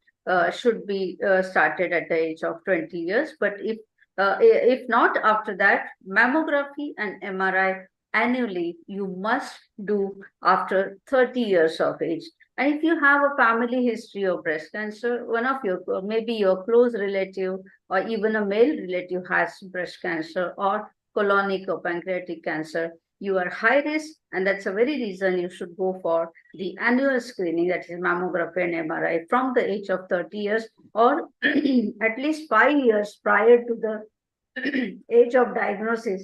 Speaker 8: should be started at the age of 20 years. But if not, after that, mammography and MRI annually you must do after 30 years of age. And if you have a family history of breast cancer, one of your, maybe your close relative or even a male relative has breast cancer or colonic or pancreatic cancer, you are high risk, and that's a very reason you should go for the annual screening, that is mammography and MRI, from the age of 30 years or at least 5 years prior to the age of diagnosis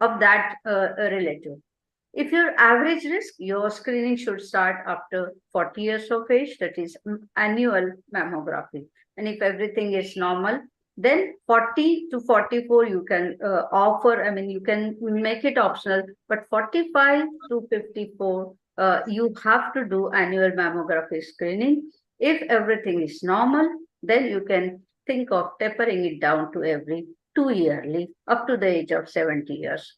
Speaker 8: of that relative. If you're average risk, your screening should start after 40 years of age, that is annual mammography. And if everything is normal, then 40 to 44 you can you can make it optional, but 45 to 54, you have to do annual mammography screening. If everything is normal, Then you can think of tapering it down to every 2 yearly up to the age of 70 years.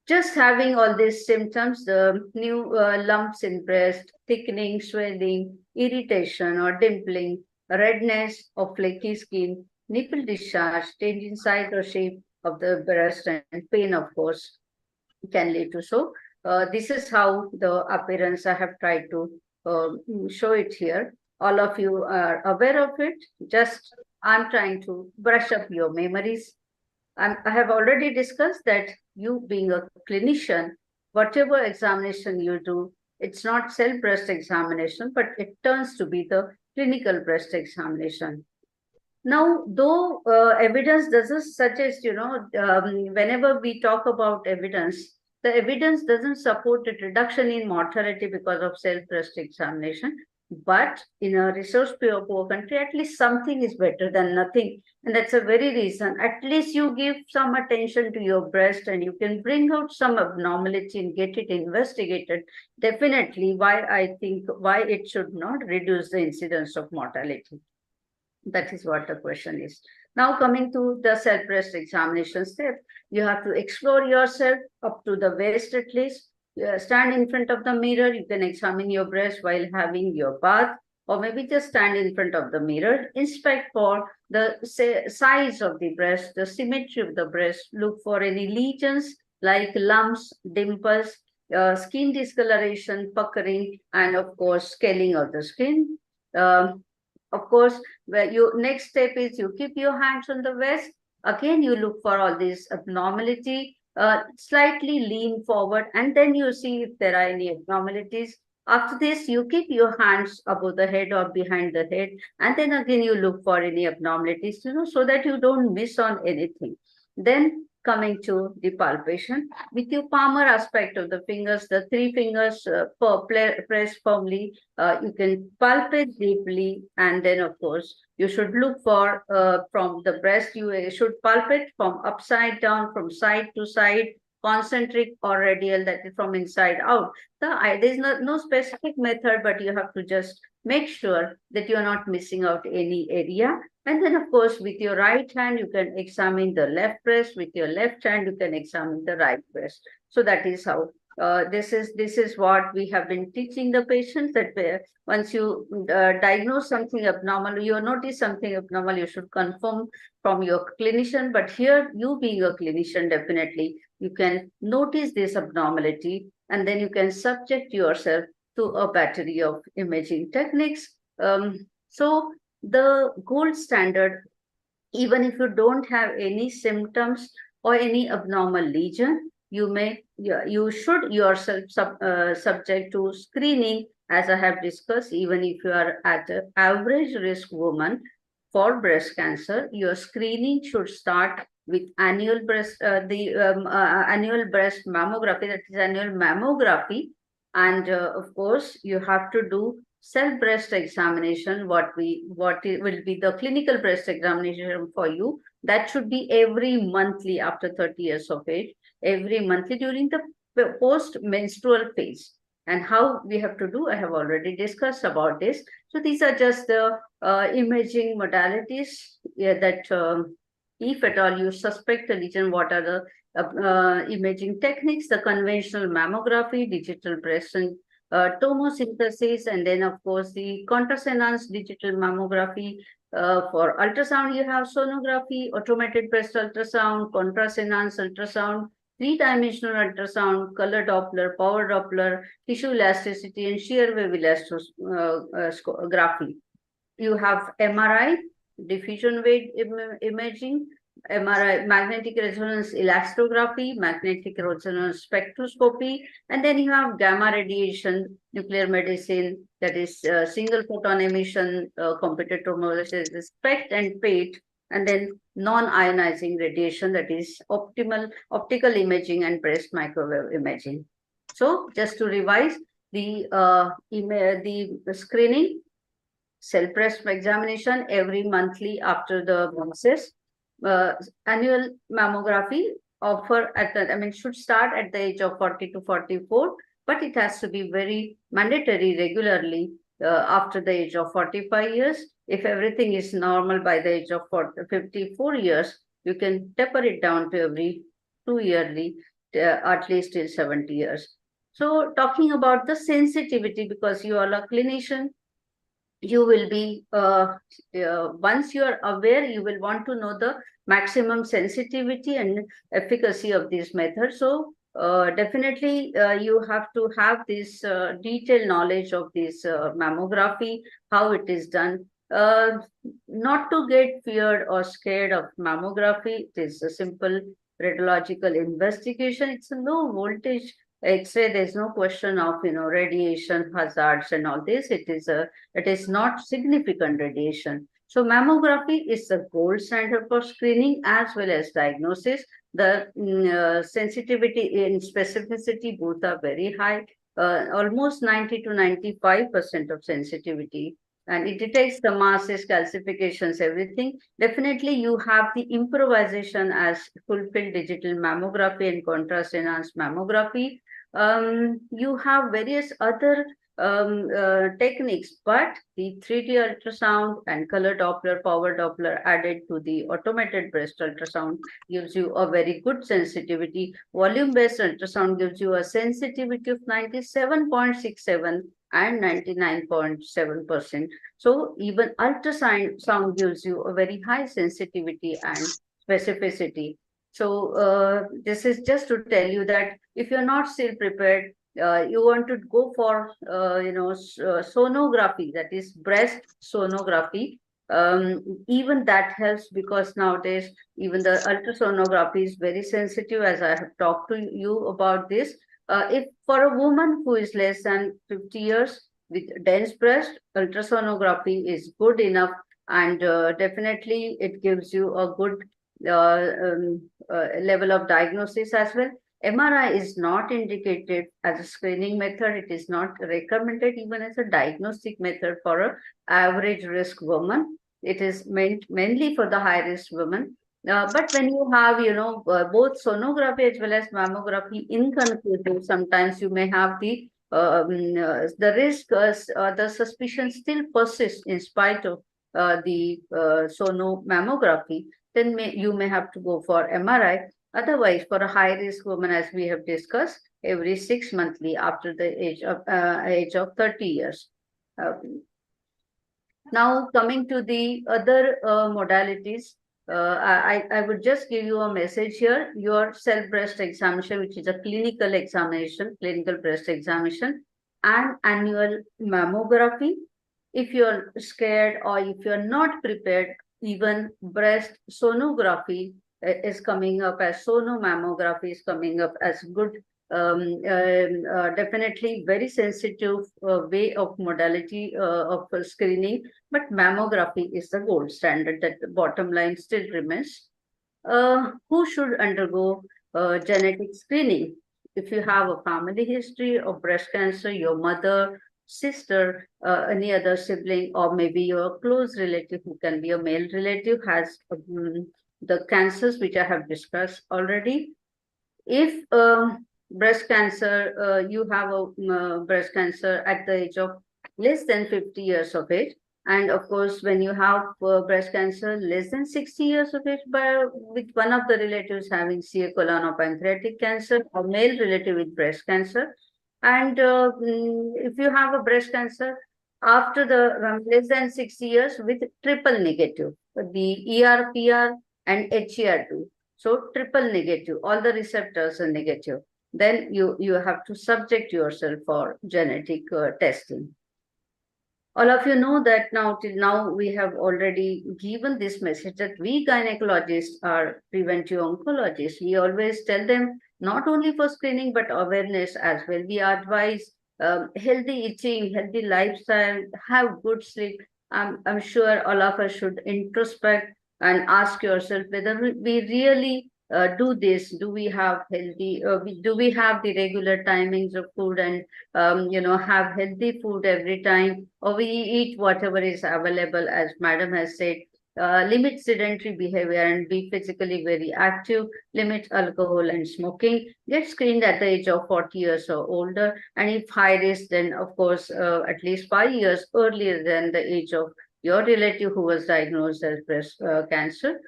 Speaker 8: Just having all these symptoms, the new lumps in breast, thickening, swelling, irritation or dimpling, redness or flaky skin, nipple discharge, change in size or shape of the breast, and pain, of course, can lead to. So this is how the appearance I have tried to show it here. All of you are aware of it. Just I'm trying to brush up your memories. I have already discussed that you being a clinician, whatever examination you do, it's not cell breast examination, but it turns to be the clinical breast examination. Now, though evidence doesn't suggest, whenever we talk about evidence, the evidence doesn't support a reduction in mortality because of self-breast examination. But in a resource-poor country, at least something is better than nothing. And that's a very reason. At least you give some attention to your breast and you can bring out some abnormality and get it investigated. Definitely why it should not reduce the incidence of mortality. That is what the question is. Now coming to the self-breast examination step, you have to explore yourself up to the waist at least. Stand in front of the mirror. You can examine your breast while having your bath, or maybe just stand in front of the mirror. Inspect for the size of the breast, the symmetry of the breast. Look for any lesions like lumps, dimples, skin discoloration, puckering, and of course, scaling of the skin. Of course, where your next step is you keep your hands on the waist. Again, you look for all this abnormality, slightly lean forward, and then you see if there are any abnormalities. After this, you keep your hands above the head or behind the head, and then again you look for any abnormalities, so that you don't miss on anything. Then coming to the palpation, with your palmar aspect of the fingers, the 3 fingers press firmly, you can palpate deeply, and then of course you should look for from the breast, you should palpate from upside down, from side to side, concentric or radial, that is from inside out. There is no specific method, but you have to just make sure that you're not missing out any area. And then, of course, with your right hand, you can examine the left breast. With your left hand, you can examine the right breast. So that is how this is what we have been teaching the patients, that once you diagnose something abnormal, you notice something abnormal, you should confirm from your clinician. But here, you being a clinician, definitely you can notice this abnormality, and then you can subject yourself to a battery of imaging techniques. So the gold standard, even if you don't have any symptoms or any abnormal lesion, you should yourself subject to screening, as I have discussed. Even if you are at an average risk woman for breast cancer, your screening should start with annual breast mammography, that is annual mammography. And of course, you have to do self breast examination. What will be the clinical breast examination for you? That should be every monthly after 30 years of age, every monthly during the post menstrual phase. And how we have to do, I have already discussed about this. So these are just the imaging modalities that if at all you suspect a lesion, what are the imaging techniques? The conventional mammography, digital breast and tomosynthesis, and then of course the contrast-enhanced digital mammography. For ultrasound, you have sonography, automated breast ultrasound, contrast-enhanced ultrasound, 3-dimensional ultrasound, color Doppler, power Doppler, tissue elasticity, and shear wave elastography. You have MRI, diffusion wave imaging, MRI, magnetic resonance elastography, magnetic resonance spectroscopy, and then you have gamma radiation, nuclear medicine, that is single photon emission, computed tomography, SPECT and PET, and then non-ionizing radiation, that is optical imaging and breast microwave imaging. So just to revise, the screening, self-breast examination every monthly after the menses, annual mammography offer should start at the age of 40 to 44, but it has to be very mandatory regularly after the age of 45 years. If everything is normal by the age of 54 years, you can taper it down to every 2 yearly, at least till 70 years. So talking about the sensitivity, because you are a clinician, you will be, once you are aware, you will want to know the maximum sensitivity and efficacy of this method. So definitely you have to have this detailed knowledge of this mammography, how it is done. Not to get feared or scared of mammography. It is a simple radiological investigation. It's a low voltage X-ray. There's no question of radiation hazards and all this. It is not significant radiation. So mammography is the gold standard for screening as well as diagnosis. The sensitivity and specificity both are very high, almost 90 to 95% of sensitivity. And it detects the masses, calcifications, everything. Definitely you have the improvisation as fulfilled digital mammography and contrast enhanced mammography. You have various other techniques, but the 3D ultrasound and color Doppler, power Doppler added to the automated breast ultrasound gives you a very good sensitivity. Volume-based ultrasound gives you a sensitivity of 97.67 and 99.7%. So even ultrasound gives you a very high sensitivity and specificity. So this is just to tell you that if you're not still prepared, you want to go for sonography, that is breast sonography. Even that helps, because nowadays even the ultrasonography is very sensitive, as I have talked to you about this. If for a woman who is less than 50 years with dense breast, ultrasonography is good enough, and definitely it gives you a good level of diagnosis as well. MRI is not indicated as a screening method. It is not recommended even as a diagnostic method for an average risk woman. It is meant mainly for the high risk women. But when you have, both sonography as well as mammography inconclusive, sometimes you may have the risk, the suspicion still persists in spite of the sonomammography. Then you may have to go for MRI. Otherwise, for a high-risk woman, as we have discussed, every 6 monthly after the age of 30 years. Now, coming to the other modalities, I would just give you a message here. Your self-breast examination, which is a clinical examination, clinical breast examination, and annual mammography. If you're scared or if you're not prepared, even breast sonography is coming up as sonomammography is coming up as good, definitely very sensitive way of modality of screening, but mammography is the gold standard. That the bottom line still remains. Who should undergo genetic screening? If you have a family history of breast cancer, your mother, sister, any other sibling, or maybe your close relative who can be a male relative has the cancers which I have discussed already. If breast cancer, you have a breast cancer at the age of less than 50 years of age, and of course, when you have breast cancer less than 60 years of age, with one of the relatives having CA colon or pancreatic cancer, or male relative with breast cancer, and if you have a breast cancer after the less than 60 years with triple negative, the ER, PR, and HER2. So triple negative, all the receptors are negative. Then you have to subject yourself for genetic testing. All of you know that now, till now, we have already given this message that we gynecologists are preventive oncologists. We always tell them not only for screening, but awareness as well. We advise healthy eating, healthy lifestyle, have good sleep. I'm sure all of us should introspect and ask yourself whether we really do this. Do we have healthy, do we have the regular timings of food and, have healthy food every time, or we eat whatever is available, as madam has said. limit sedentary behavior and be physically very active, limit alcohol and smoking, get screened at the age of 40 years or older, and if high risk, then of course at least 5 years earlier than the age of your relative who was diagnosed as breast cancer.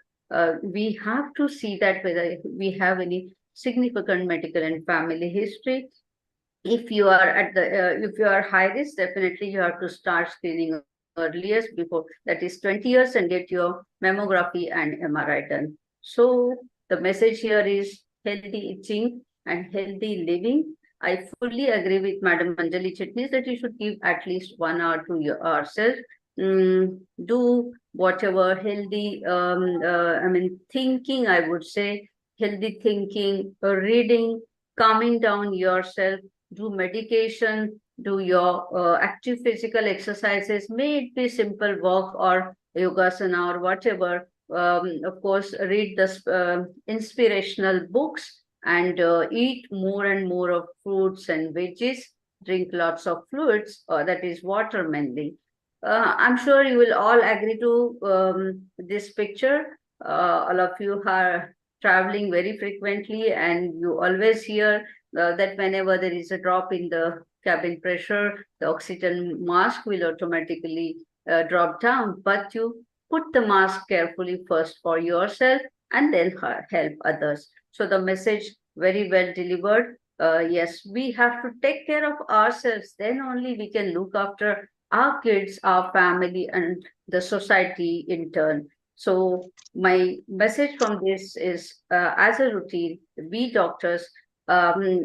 Speaker 8: We have to see that whether we have any significant medical and family history. If you are at the if you are high risk, definitely you have to start screening earliest before, that is 20 years, and get your mammography and MRI done. So the message here is healthy eating and healthy living. I fully agree with Madam Anjali Chitnis that you should give at least 1 hour to yourself. Do whatever healthy, thinking, I would say, healthy thinking, reading, calming down yourself, do medication, do your active physical exercises, may it be simple walk or yogasana or whatever. Of course, read the inspirational books and eat more and more of fruits and veggies, drink lots of fluids, that is water mainly. I'm sure you will all agree to this picture. All of you are traveling very frequently, and you always hear that whenever there is a drop in the cabin pressure, the oxygen mask will automatically drop down. But you put the mask carefully first for yourself and then help others. So the message very well delivered. Yes, we have to take care of ourselves. Then only we can look after our kids, our family, and the society in turn. So my message from this is, as a routine, we doctors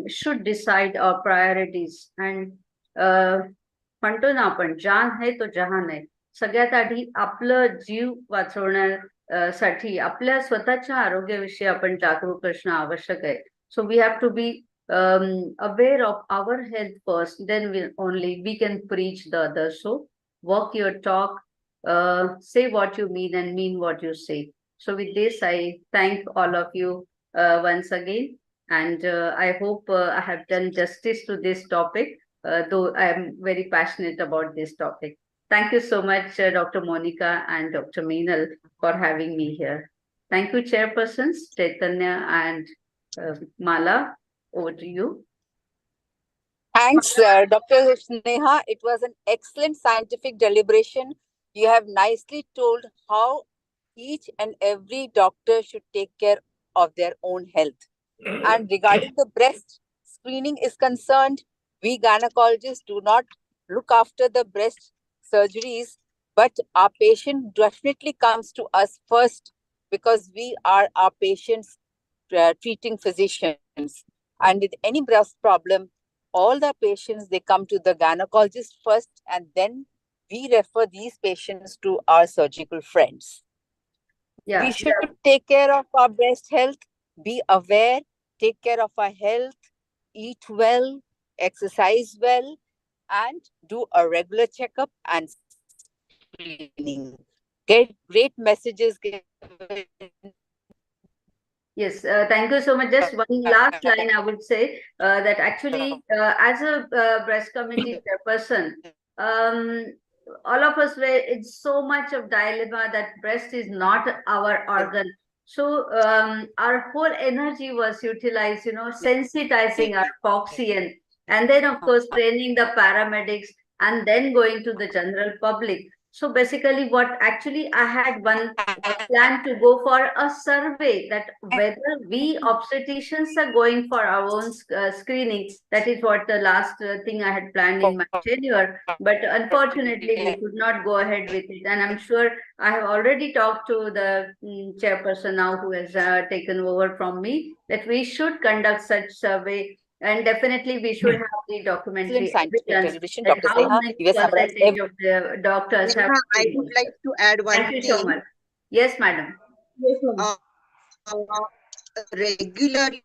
Speaker 8: should decide our priorities. And म्हणतो ना आपण, जान है तो जहान है. सगळ्यात आधी आपलं जीव वाचवण्यासाठी आपल्या स्वतःच्या आरोग्याविषयी आपण जागरूक असणं आवश्यक आहे. So we have to be aware of our health first, then only we can preach the others. So walk your talk, say what you mean and mean what you say. So with this, I thank all of you once again, and I hope I have done justice to this topic, though I am very passionate about this topic. Thank you so much, Dr. Monica and Dr. Meenal, for having me here. Thank you, chairpersons Chaitanya and Mala. Over to you.
Speaker 11: Thanks, Dr. Sneha. It was an excellent scientific deliberation. You have nicely told how each and every doctor should take care of their own health. And regarding the breast screening is concerned, we gynecologists do not look after the breast surgeries, but our patient definitely comes to us first because we are our patient's treating physicians. And with any breast problem, all the patients, they come to the gynecologist first, and then we refer these patients to our surgical friends.
Speaker 8: Yeah.
Speaker 11: We should take care of our breast health, be aware, take care of our health, eat well, exercise well, and do a regular checkup and screening. Get great messages given.
Speaker 8: Yes, thank you so much. Just one last line I would say, that actually, as a breast committee chairperson, all of us were in so much of dilemma that breast is not our organ. So our whole energy was utilized, sensitizing our proxy, and then of course training the paramedics, and then going to the general public. So basically what actually I had one plan to go for a survey that whether we obstetricians are going for our own screening. That is what the last thing I had planned in my tenure. But unfortunately, we could not go ahead with it. And I'm sure I have already talked to the chairperson now who has taken over from me that we should conduct such survey. And definitely we should have the documentary evidence that how much percentage of the doctors have.
Speaker 7: I would like to add one
Speaker 8: Thank you
Speaker 7: thing.
Speaker 8: so much. Yes, madam.
Speaker 6: Yes, ma'am.
Speaker 7: Regularly,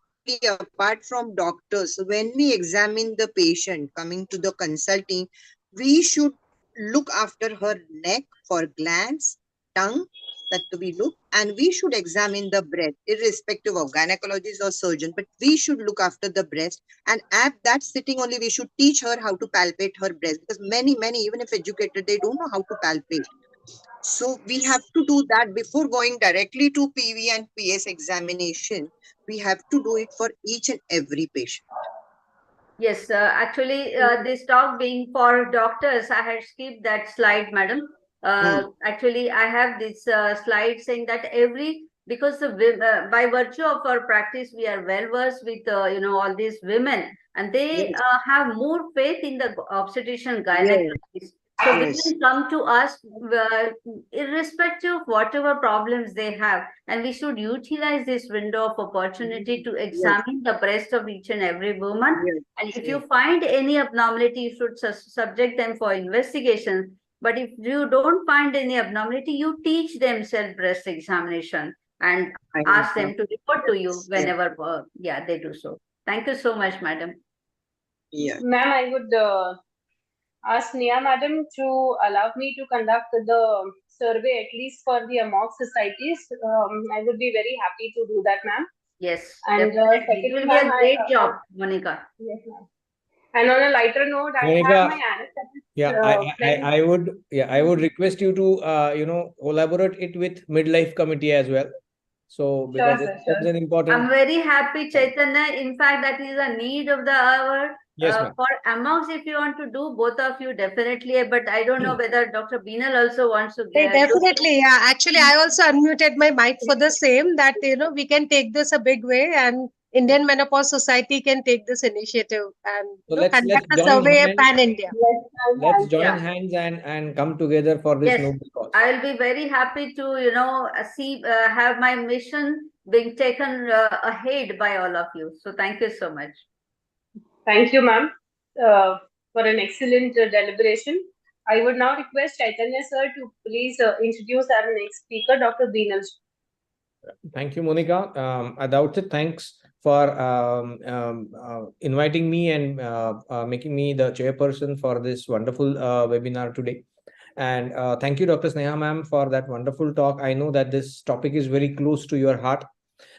Speaker 7: apart from doctors, when we examine the patient coming to the consulting, we should look after her neck for glands, tongue, that we look, and we should examine the breast, irrespective of gynecologist or surgeon, but we should look after the breast. And at that sitting only, we should teach her how to palpate her breast, because many, even if educated, they don't know how to palpate. So we have to do that before going directly to PV and PS examination. We have to do it for each and every patient.
Speaker 8: Yes, actually, this talk being for doctors, I had skipped that slide, madam. Actually, I have this slide saying that because by virtue of our practice, we are well versed with, all these women, and they have more faith in the obstetrician gynecologist. So women come to us irrespective of whatever problems they have, and we should utilize this window of opportunity to examine the breast of each and every woman. And if you find any abnormality, you should subject them for investigation. But if you don't find any abnormality, you teach them self-breast examination and ask them to report to you whenever they do so. Thank you so much, madam.
Speaker 2: Ma'am, I would ask Nia madam to allow me to conduct the survey at least for the among societies. I would be very happy to do that, ma'am.
Speaker 8: Yes,
Speaker 2: and
Speaker 8: it will be a great job, Monica.
Speaker 2: Yes, ma'am. And on a lighter note, I
Speaker 9: Monica,
Speaker 2: have my anesthetic
Speaker 9: I would request you to collaborate it with midlife committee as well. So because it's an important.
Speaker 8: I'm very happy, Chaitanya. In fact, that is a need of the hour.
Speaker 9: Yes, ma'am.
Speaker 8: For amounts, if you want to do, both of you definitely. But I don't know whether Dr. Beenal also wants to get.
Speaker 4: Definitely, yeah. Actually, I also unmuted my mic for the same. That we can take this a big way, and Indian Menopause Society can take this initiative and conduct a survey pan India.
Speaker 9: Let's join hands and come together for this noble cause.
Speaker 8: I will be very happy to see have my mission being taken ahead by all of you. So thank you so much.
Speaker 2: Thank you, ma'am, for an excellent deliberation. I would now request Chaitanya sir to please introduce our next speaker, Dr. Beenal.
Speaker 9: Thank you, Monica. Adautit, thanks for inviting me and making me the chairperson for this wonderful webinar today. And thank you, Dr. Sneha ma'am, for that wonderful talk. I know that this topic is very close to your heart.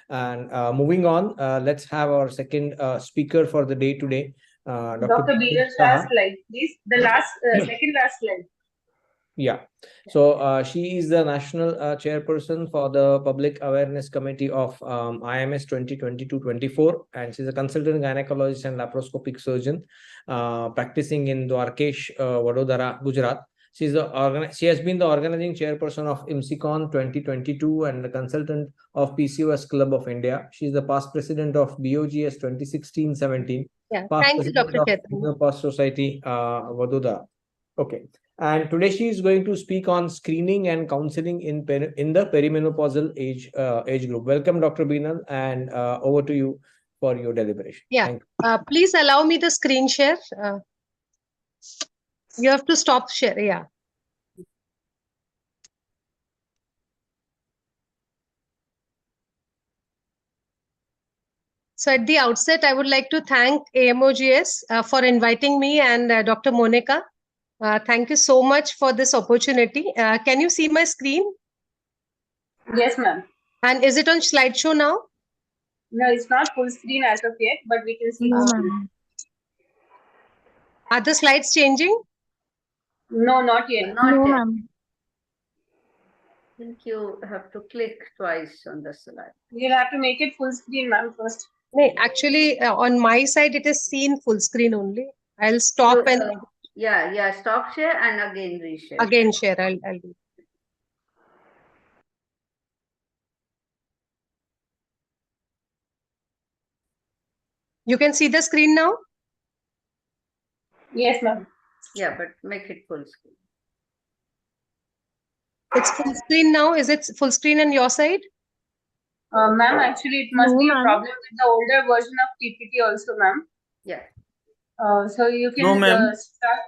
Speaker 9: And moving on, let's have our second speaker for the day today.
Speaker 2: Dr. Beenal's last slide, please. The second last slide.
Speaker 9: Yeah. So she is the national chairperson for the Public Awareness Committee of IMS 2022-24, and she's a consultant gynecologist and laparoscopic surgeon practicing in Dwarkesh, Vadodara, Gujarat. She has been the organizing chairperson of IMSICON 2022 and the consultant of PCOS Club of India. She's the past president of BOGS 2016-17.
Speaker 4: Yeah,
Speaker 9: past
Speaker 4: thank you, Dr.
Speaker 9: president of Menopause Society, Vadodara. Okay. And today she is going to speak on screening and counseling in the perimenopausal age group. Welcome, Dr. Beenal, and over to you for your deliberation.
Speaker 4: Yeah, please allow me the screen share. You have to stop share. Yeah. So at the outset, I would like to thank AMOGS for inviting me and Dr. Monica. Thank you so much for this opportunity. Can you see my screen?
Speaker 2: Yes, ma'am.
Speaker 4: And is it on slideshow now?
Speaker 2: No, it's not full screen as of yet, but we can see the screen.
Speaker 4: Are the slides changing?
Speaker 2: No, not yet.
Speaker 8: Not yet. I think you have to click twice on the slide.
Speaker 2: You'll have to make it full screen, ma'am, first.
Speaker 4: No, actually, on my side, it is seen full screen only. I'll stop and
Speaker 8: stop share and again reshare.
Speaker 4: Again share. I'll do. You can see the screen now?
Speaker 2: Yes, ma'am.
Speaker 8: Yeah, but make it full screen.
Speaker 4: It's full screen now. Is it full screen on your side?
Speaker 2: Ma'am, actually, it must be a problem with the older version of PPT also, ma'am.
Speaker 8: Yeah.
Speaker 2: So you can
Speaker 12: No, ma'am.
Speaker 2: start.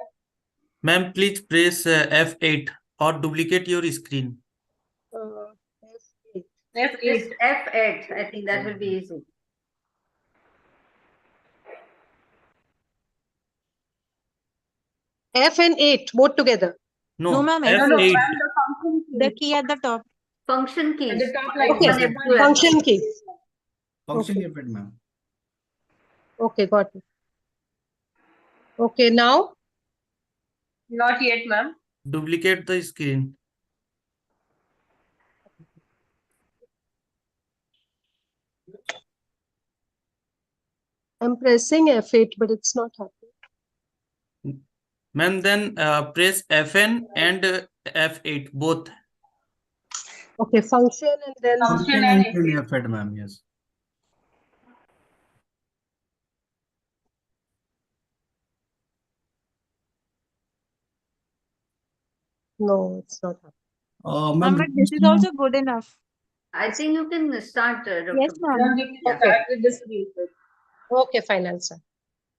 Speaker 12: Ma'am, please press F8 or duplicate your screen.
Speaker 8: F8. F8. I think that will be easy.
Speaker 4: F and 8, both together.
Speaker 12: No,
Speaker 1: ma'am.
Speaker 12: F8.
Speaker 1: The key at the top.
Speaker 8: Function key.
Speaker 2: At the top,
Speaker 4: Okay. Function key.
Speaker 12: Function F8, ma'am.
Speaker 4: Okay, got it. Okay, now?
Speaker 2: Not yet, ma'am.
Speaker 12: Duplicate the screen.
Speaker 4: I'm pressing F8, but it's not happening.
Speaker 12: Ma'am, then press FN and F8 both.
Speaker 4: Okay, function and then
Speaker 12: Function and then F8, ma'am. Yes.
Speaker 4: no, it's not happening.
Speaker 1: Ma'am, but this is also good enough.
Speaker 8: I think you can start, Dr.
Speaker 1: Yes, ma'am.
Speaker 4: Okay. Okay, fine, I'll start.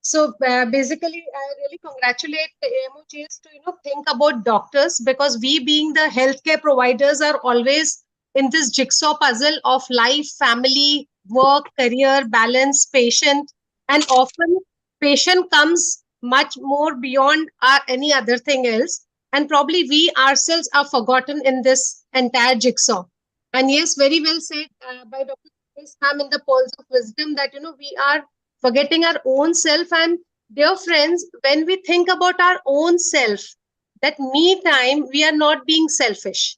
Speaker 4: So basically, I really congratulate the AMOGs to think about doctors, because we being the healthcare providers are always in this jigsaw puzzle of life, family, work, career, balance, patient, and often patient comes much more beyond our any other thing else, and probably we ourselves are forgotten in this entire jigsaw. And yes, very well said by Dr. Ham in the Pearls of Wisdom that we are forgetting our own self. And dear friends, when we think about our own self, that me time, we are not being selfish.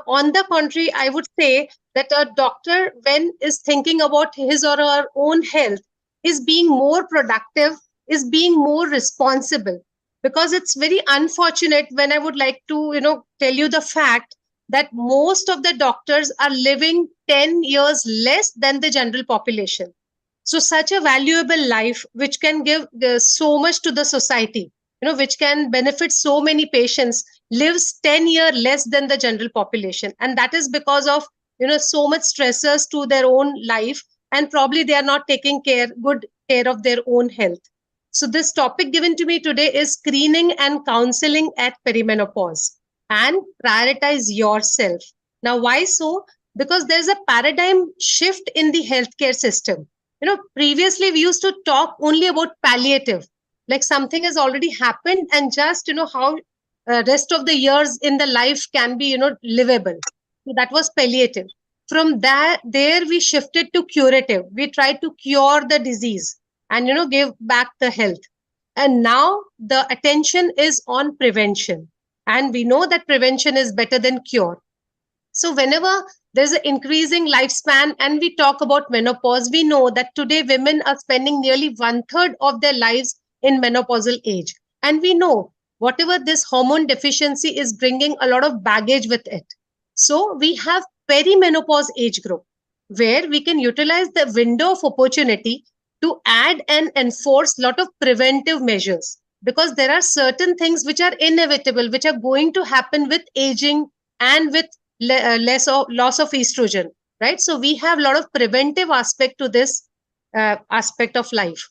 Speaker 4: On the contrary, I would say that a doctor, when is thinking about his or her own health, is being more productive, is being more responsible. Because it's very unfortunate when I would like to, tell you the fact that most of the doctors are living 10 years less than the general population. So such a valuable life which can give so much to the society, which can benefit so many patients, lives 10 years less than the general population. And that is because of so much stressors to their own life, and probably they are not taking good care of their own health. So this topic given to me today is screening and counseling at perimenopause, and prioritize yourself. Now why so? Because there's a paradigm shift in the healthcare system. Previously we used to talk only about palliative, like something has already happened, and just how rest of the years in the life can be livable. So that was palliative. From there we shifted to curative. We tried to cure the disease and give back the health. And now the attention is on prevention, and we know that prevention is better than cure. So whenever there's an increasing lifespan and we talk about menopause, we know that today women are spending nearly 1/3 of their lives in menopausal age. And we know whatever this hormone deficiency is bringing a lot of baggage with it. So we have perimenopause age group, where we can utilize the window of opportunity to add and enforce a lot of preventive measures, because there are certain things which are inevitable, which are going to happen with aging and with loss of estrogen, right? So we have a lot of preventive aspect to this aspect of life.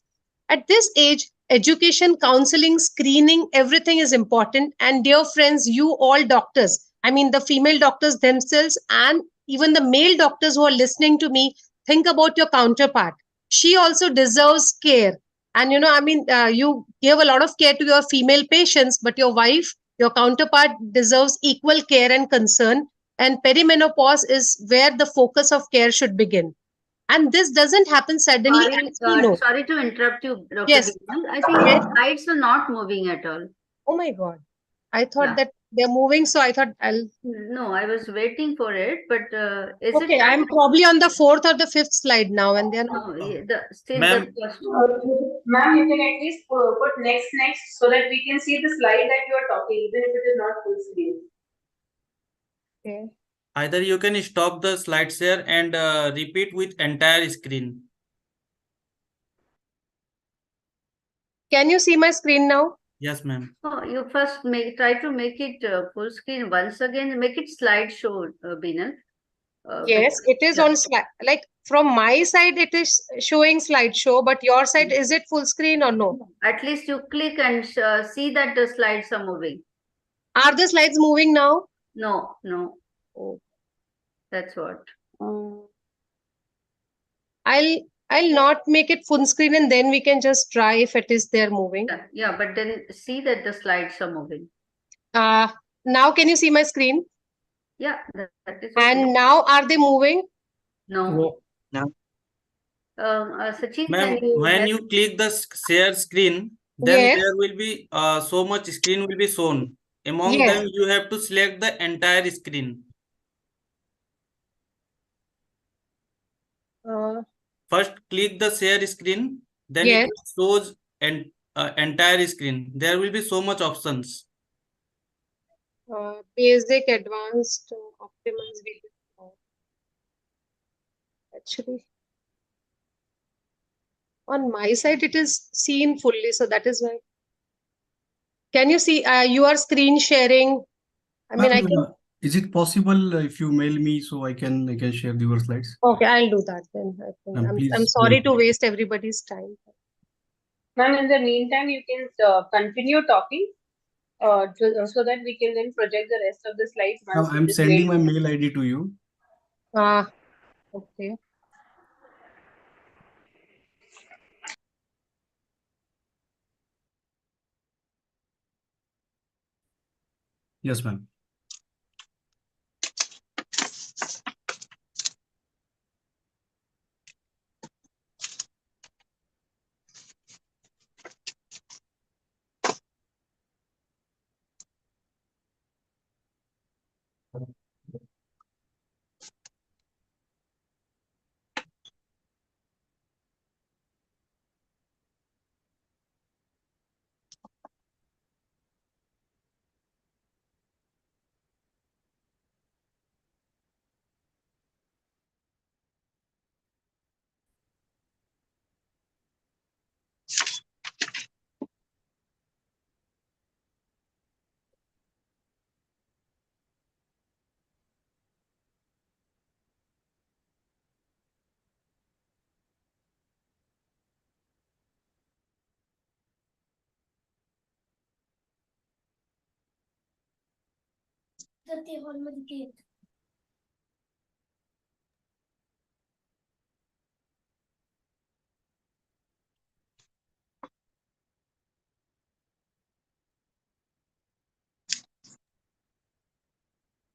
Speaker 4: At this age, education, counseling, screening, everything is important. And dear friends, you all doctors, I mean the female doctors themselves and even the male doctors who are listening to me, think about your counterpart. She also deserves care. And you give a lot of care to your female patients, but your wife, your counterpart, deserves equal care and concern. And perimenopause is where the focus of care should begin. And this doesn't happen suddenly.
Speaker 8: Sorry to interrupt you, Dr.
Speaker 4: Yes.
Speaker 8: Bimal. I think the slides are not moving at all.
Speaker 4: Oh my God. I thought that they're moving, so I thought I'll...
Speaker 8: No, I was waiting for it, but is
Speaker 4: okay,
Speaker 8: it...
Speaker 4: I'm probably on the 4th or the 5th slide now, and they're not...
Speaker 8: still
Speaker 12: Ma'am,
Speaker 8: the first.
Speaker 13: Ma'am, you can at least put next so that we can see the slide that you are talking, even if it is not full screen.
Speaker 4: Okay.
Speaker 12: either you can stop the slide share and repeat with entire screen.
Speaker 4: Can you see my screen now?
Speaker 12: Yes, ma'am.
Speaker 8: Oh, you first try to make it full screen once again. Make it slideshow, Binal.
Speaker 4: Yes, it is on slide. Like from my side, it is showing slideshow, but your side, is it full screen or no?
Speaker 8: At least you click and see that the slides are moving.
Speaker 4: Are the slides moving now?
Speaker 8: No, no.
Speaker 4: Oh.
Speaker 8: That's what.
Speaker 4: I'll not make it full screen, and then we can just try if it is there moving.
Speaker 8: Yeah, but then see that the slides are moving.
Speaker 4: Now can you see my screen?
Speaker 8: Yeah, that is okay.
Speaker 4: And now are they moving?
Speaker 8: No.
Speaker 7: No.
Speaker 8: Sachin,
Speaker 12: Ma'am, when you click the share screen, then
Speaker 4: Yes.
Speaker 12: there will be so much screen will be shown. Among
Speaker 4: Yes.
Speaker 12: them, you have to select the entire screen. First, click the share screen, then it
Speaker 4: Yes.
Speaker 12: shows entire screen. There will be so much options.
Speaker 4: Basic, advanced, optimized video. Actually, on my side, it is seen fully, so that is why. Can you see? You are screen sharing. I mean, I
Speaker 14: Ma'am,
Speaker 4: can.
Speaker 14: is it possible if you mail me so I can share your slides?
Speaker 4: Okay, I'll do that then. I think
Speaker 14: Ma'am,
Speaker 4: I'm
Speaker 14: please mail
Speaker 4: sorry to
Speaker 14: me.
Speaker 4: waste everybody's time.
Speaker 13: Ma'am, in the meantime, you can continue talking so that we can then project the rest of the slides
Speaker 14: Ma'am,
Speaker 13: once it
Speaker 14: I'm
Speaker 13: is
Speaker 14: sending my
Speaker 13: mailed.
Speaker 14: mail ID to you.
Speaker 4: Okay.
Speaker 14: Yes, ma'am.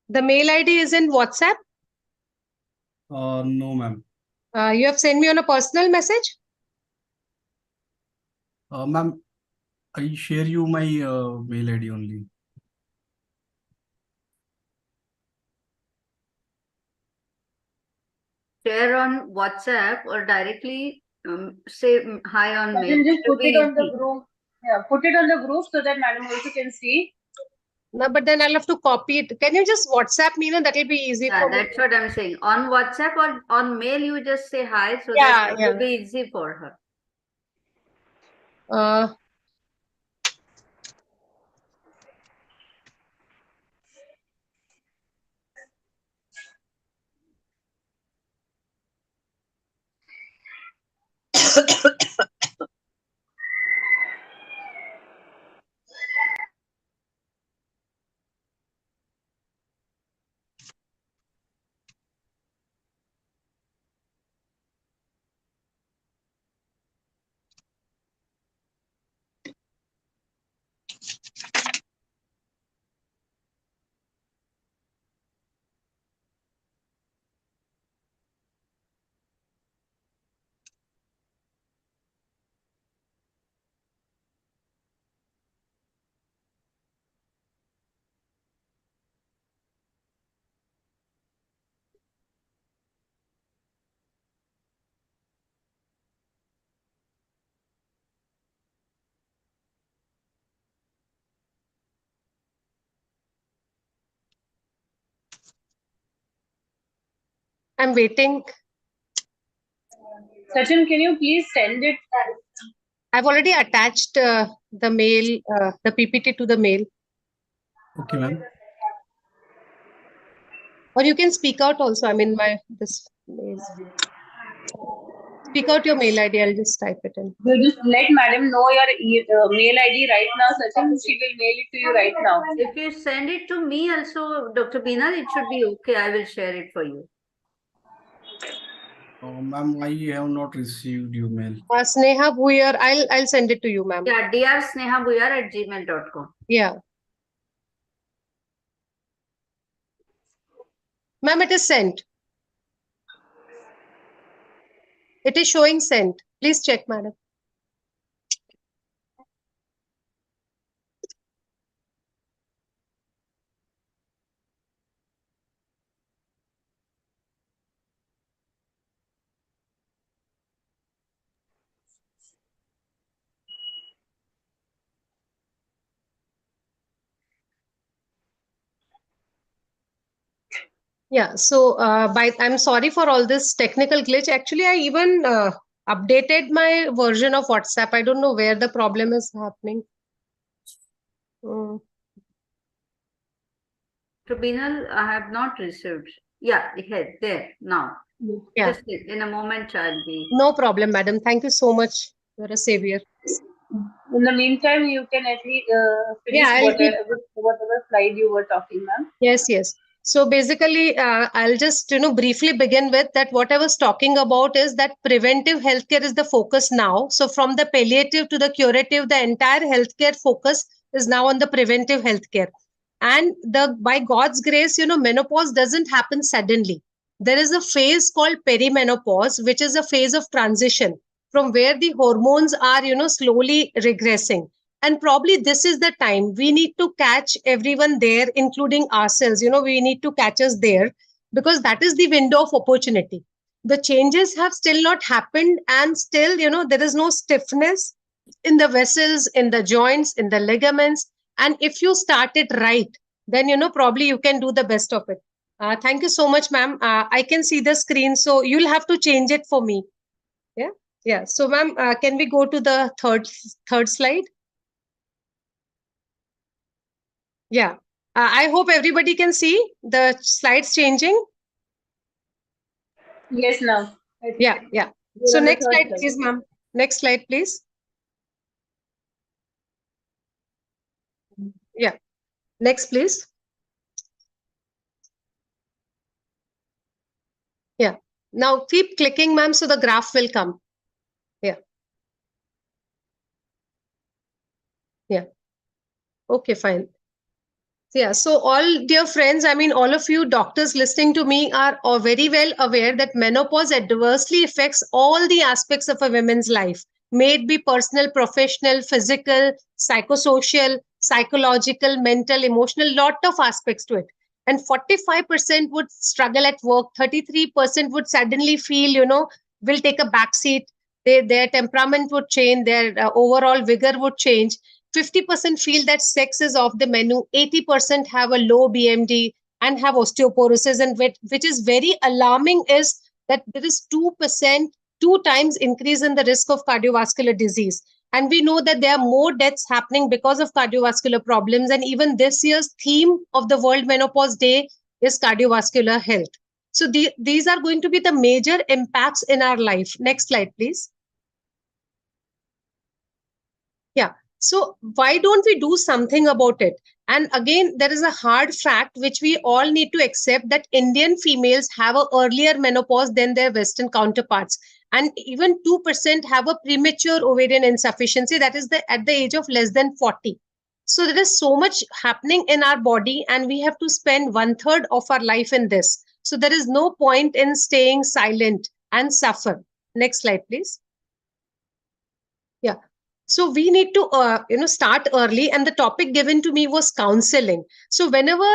Speaker 4: The mail ID is in WhatsApp.
Speaker 14: No, ma'am.
Speaker 4: You have sent me on a personal message.
Speaker 14: Ma'am, I share you my mail ID only.
Speaker 8: Share on WhatsApp or directly say hi on mail.
Speaker 13: Madam, just
Speaker 8: It will
Speaker 13: put
Speaker 8: be
Speaker 13: it on the
Speaker 8: easy.
Speaker 13: group. Yeah, put it on the group so that madam also can see.
Speaker 4: No, but then I'll have to copy it. Can you just WhatsApp me? No, that will be easy
Speaker 8: Yeah,
Speaker 4: for me.
Speaker 8: that's what I'm saying. On WhatsApp or on mail, you just say hi, so that
Speaker 4: Yeah,
Speaker 8: it
Speaker 4: yeah.
Speaker 8: will be easy for her.
Speaker 4: I'm waiting.
Speaker 13: Sachin, can you please send it?
Speaker 4: I've already attached the mail, the PPT to the mail.
Speaker 14: Okay, ma'am.
Speaker 4: Or you can speak out also. I mean, this mail. Speak out your mail ID. I'll just type it in.
Speaker 13: You just let madam know your mail ID right now, Sachin. She will mail it to you right now.
Speaker 8: If you send it to me also, Dr. Bina, it should be okay. I will share it for you.
Speaker 14: Ma'am, I have not received your mail.
Speaker 4: Sneha Bhuyar, I'll send it to you, ma'am.
Speaker 8: Yeah, drsnehabuyar@gmail.com.
Speaker 4: Yeah. Ma'am, it is sent. It is showing sent. Please check, madam. Yeah, so I'm sorry for all this technical glitch. Actually, I even updated my version of WhatsApp. I don't know where the problem is happening. Mm.
Speaker 8: Tribunal, I have not received. Yeah, there now.
Speaker 4: Yeah.
Speaker 8: Just in a moment, I'll be.
Speaker 4: No problem, madam. Thank you so much. You're a savior.
Speaker 13: In the meantime, you can at least finish
Speaker 4: Yeah, I'll keep.
Speaker 13: whatever slide you were talking, ma'am.
Speaker 4: Yes, yes. So basically, I'll just briefly begin with that. What I was talking about is that preventive healthcare is the focus now. So from the palliative to the curative, the entire healthcare focus is now on the preventive healthcare. And by God's grace, menopause doesn't happen suddenly. There is a phase called perimenopause, which is a phase of transition from where the hormones are, slowly regressing. And probably this is the time we need to catch everyone there, including ourselves. We need to catch us there because that is the window of opportunity. The changes have still not happened, and still, there is no stiffness in the vessels, in the joints, in the ligaments. And if you start it right, then, probably you can do the best of it. Thank you so much, ma'am. I can see the screen, so you'll have to change it for me. Yeah. Yeah. So, ma'am, can we go to the third slide? Yeah. I hope everybody can see the slides changing.
Speaker 13: Yes, now.
Speaker 4: Yeah, yeah. So next slide, please, ma'am. Next slide, please. Yeah. Next, please. Yeah. Now keep clicking, ma'am, so the graph will come. Yeah. Yeah. Okay, fine. Yeah, so all dear friends, I mean, all of you doctors listening to me are very well aware that menopause adversely affects all the aspects of a woman's life, may it be personal, professional, physical, psychosocial, psychological, mental, emotional, lot of aspects to it. And 45% would struggle at work, 33% would suddenly feel, will take a backseat. Their temperament would change, their overall vigor would change. 50% feel that sex is off the menu, 80% have a low BMD and have osteoporosis. And which is very alarming is that there is 2%, 2 times increase in the risk of cardiovascular disease. And we know that there are more deaths happening because of cardiovascular problems. And even this year's theme of the World Menopause Day is cardiovascular health. So these are going to be the major impacts in our life. Next slide, please. Yeah. So why don't we do something about it? And again, there is a hard fact which we all need to accept, that Indian females have an earlier menopause than their Western counterparts. And even 2% have a premature ovarian insufficiency, that is at the age of less than 40. So there is so much happening in our body, and we have to spend 1/3 of our life in this. So there is no point in staying silent and suffer. Next slide, please. Yeah. So we need to start early, and the topic given to me was counseling. So whenever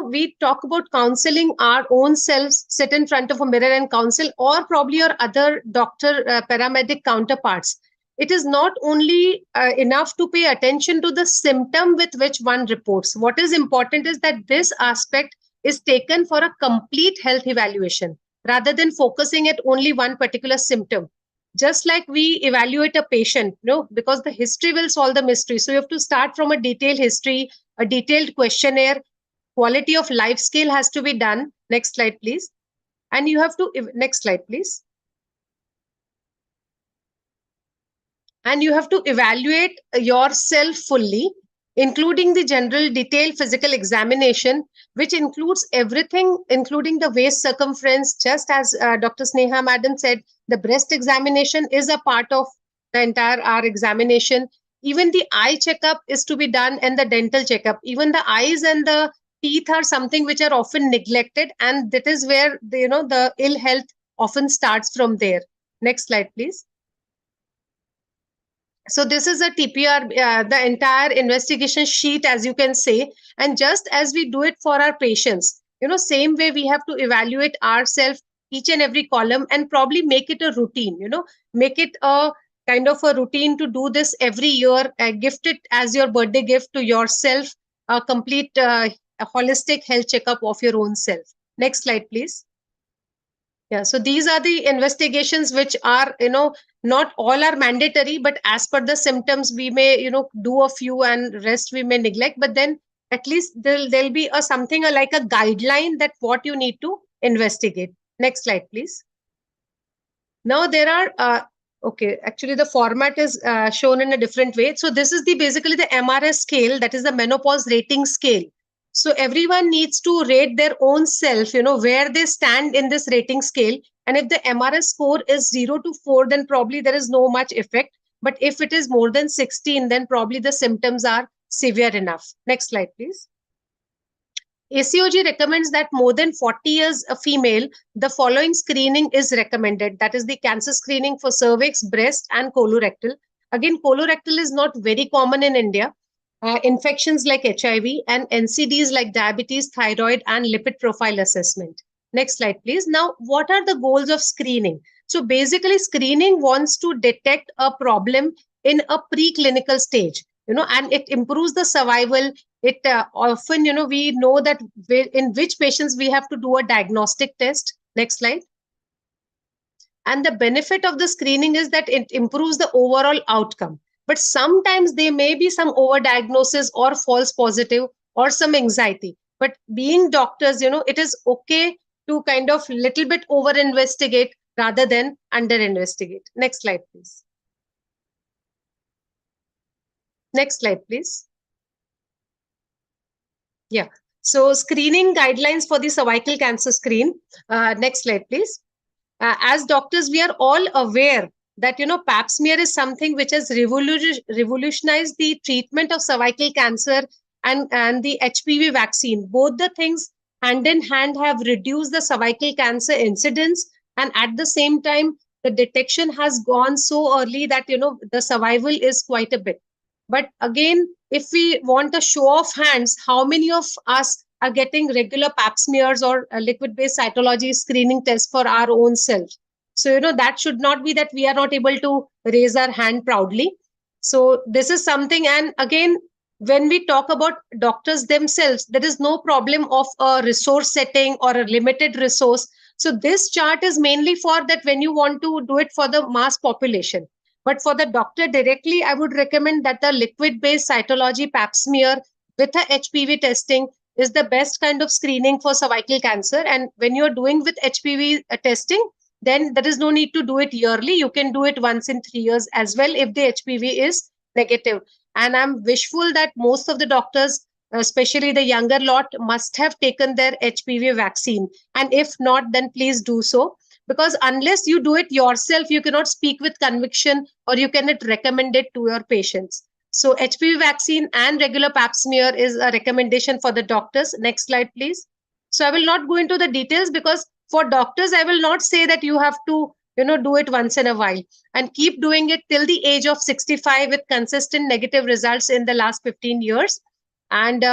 Speaker 4: we talk about counseling our own selves, sit in front of a mirror and counsel, or probably your other doctor paramedic counterparts, it is not only enough to pay attention to the symptom with which one reports. What is important is that this aspect is taken for a complete health evaluation rather than focusing at only one particular symptom. Just like we evaluate a patient, because the history will solve the mystery. So you have to start from a detailed history, a detailed questionnaire. Quality of life scale has to be done. Next slide, please. And you have to, next slide, please. And you have to evaluate yourself fully, including the general detailed physical examination, which includes everything, including the waist circumference. Just as Dr. Sneha Madam said, the breast examination is a part of the entire our examination. Even the eye checkup is to be done, and the dental checkup. Even the eyes and the teeth are something which are often neglected, and that is where the ill health often starts from there. Next slide, please. So this is a TPR, the entire investigation sheet, as you can say. And just as we do it for our patients, same way we have to evaluate ourselves, each and every column, and probably make it a routine, make it a kind of a routine to do this every year, gift it as your birthday gift to yourself, a complete a holistic health checkup of your own self. Next slide, please. Yeah, so these are the investigations which are, not all are mandatory, but as per the symptoms, we may, do a few and rest we may neglect, but then at least there'll be something like a guideline that what you need to investigate. Next slide, please. Now there are, okay, actually the format is shown in a different way. So this is basically the MRS scale, that is the menopause rating scale. So everyone needs to rate their own self, where they stand in this rating scale. And if the MRS score is 0 to 4, then probably there is no much effect. But if it is more than 16, then probably the symptoms are severe enough. Next slide, please. ACOG recommends that more than 40 years a female, the following screening is recommended. That is the cancer screening for cervix, breast, and colorectal. Again, colorectal is not very common in India. Infections like HIV and NCDs like diabetes, thyroid, and lipid profile assessment. Next slide, please. Now, what are the goals of screening? So basically, screening wants to detect a problem in a preclinical stage, and it improves the survival. It often, we know that in which patients we have to do a diagnostic test. Next slide. And the benefit of the screening is that it improves the overall outcome. But sometimes there may be some overdiagnosis or false positive or some anxiety. But being doctors, it is okay to kind of little bit over investigate rather than under investigate. Next slide, please. Next slide, please. Yeah. So screening guidelines for the cervical cancer screen. Next slide, please. As doctors, we are all aware that, pap smear is something which has revolutionized the treatment of cervical cancer and the HPV vaccine. Both the things hand in hand have reduced the cervical cancer incidence. And at the same time, the detection has gone so early that, the survival is quite a bit. But again, if we want a show of hands, how many of us are getting regular pap smears or liquid-based cytology screening tests for our own self? So, that should not be that we are not able to raise our hand proudly. So this is something. And again, when we talk about doctors themselves, there is no problem of a resource setting or a limited resource. So this chart is mainly for that when you want to do it for the mass population. But for the doctor directly, I would recommend that the liquid-based cytology pap smear with a HPV testing is the best kind of screening for cervical cancer. And when you're doing with HPV testing, then there is no need to do it yearly. You can do it once in 3 years as well if the HPV is negative. And I'm wishful that most of the doctors, especially the younger lot, must have taken their HPV vaccine. And if not, then please do so. Because unless you do it yourself, you cannot speak with conviction or you cannot recommend it to your patients. So HPV vaccine and regular pap smear is a recommendation for the doctors. Next slide, please. So I will not go into the details because for doctors, I will not say that you have to, do it once in a while and keep doing it till the age of 65 with consistent negative results in the last 15 years. And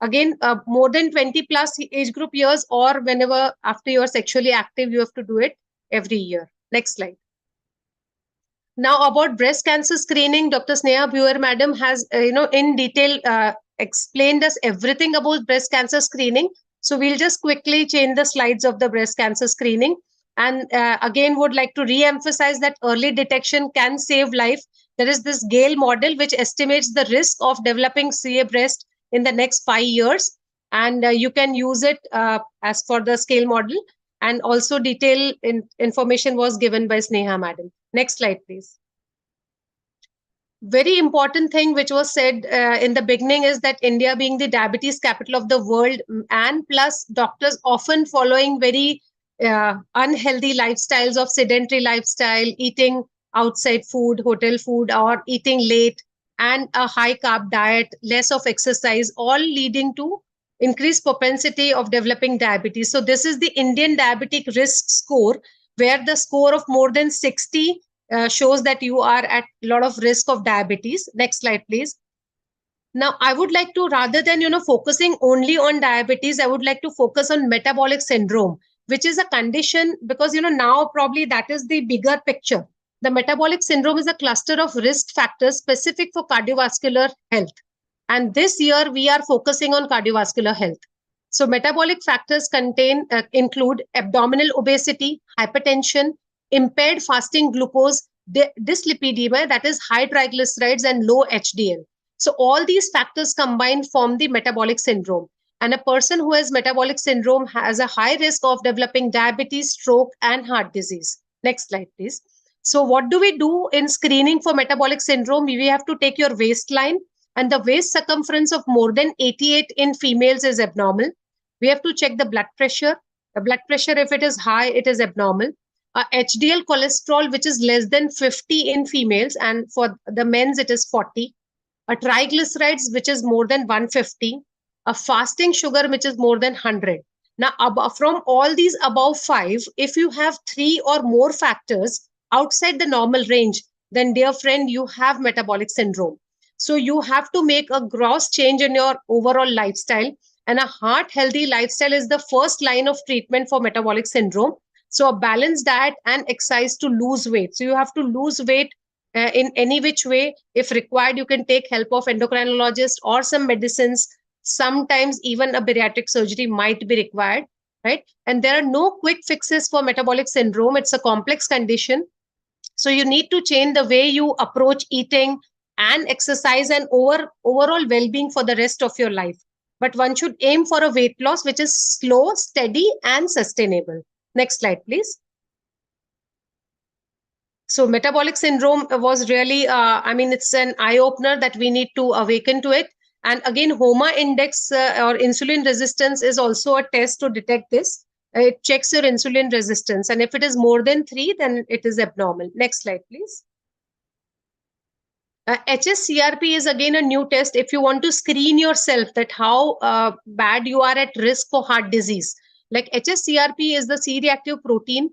Speaker 4: again, more than 20 plus age group years or whenever after you're sexually active, you have to do it every year. Next slide. Now about breast cancer screening, Dr. Sneha Bhuer madam has, in detail explained us everything about breast cancer screening. So we'll just quickly change the slides of the breast cancer screening. And again, would like to re-emphasize that early detection can save life. There is this Gale model, which estimates the risk of developing CA breast in the next 5 years. And you can use it as for the scale model. And also detailed information was given by Sneha madam. Next slide, please. Very important thing which was said in the beginning is that India being the diabetes capital of the world and plus doctors often following very unhealthy lifestyles of sedentary lifestyle, eating outside food, hotel food, or eating late, and a high carb diet, less of exercise, all leading to increased propensity of developing diabetes. So this is the Indian diabetic risk score, where the score of more than 60 shows that you are at a lot of risk of diabetes. Next slide, please. Now, I would like to, rather than, focusing only on diabetes, I would like to focus on metabolic syndrome, which is a condition because, now probably that is the bigger picture. The metabolic syndrome is a cluster of risk factors specific for cardiovascular health. And this year we are focusing on cardiovascular health. So metabolic factors include abdominal obesity, hypertension, impaired fasting glucose, dyslipidemia, that is high triglycerides and low HDL. So all these factors combined form the metabolic syndrome. And a person who has metabolic syndrome has a high risk of developing diabetes, stroke, and heart disease. Next slide, please. So what do we do in screening for metabolic syndrome? We have to take your waistline, and the waist circumference of more than 88 in females is abnormal. We have to check the blood pressure. The blood pressure, if it is high, it is abnormal. HDL cholesterol, which is less than 50 in females, and for the men's, it is 40. A triglycerides, which is more than 150. A fasting sugar, which is more than 100. Now, from all these above 5, if you have 3 or more factors outside the normal range, then dear friend, you have metabolic syndrome. So you have to make a gross change in your overall lifestyle. And a heart-healthy lifestyle is the first line of treatment for metabolic syndrome. So a balanced diet and exercise to lose weight. So you have to lose weight in any which way. If required, you can take help of endocrinologist or some medicines. Sometimes even a bariatric surgery might be required, right? And there are no quick fixes for metabolic syndrome. It's a complex condition. So you need to change the way you approach eating and exercise and overall well-being for the rest of your life. But one should aim for a weight loss which is slow, steady, and sustainable. Next slide, please. So metabolic syndrome was really, it's an eye-opener that we need to awaken to it. And again, HOMA index or insulin resistance is also a test to detect this. It checks your insulin resistance. And if it is more than 3, then it is abnormal. Next slide, please. HSCRP is again a new test if you want to screen yourself that how bad you are at risk for heart disease. Like HSCRP is the C-reactive protein,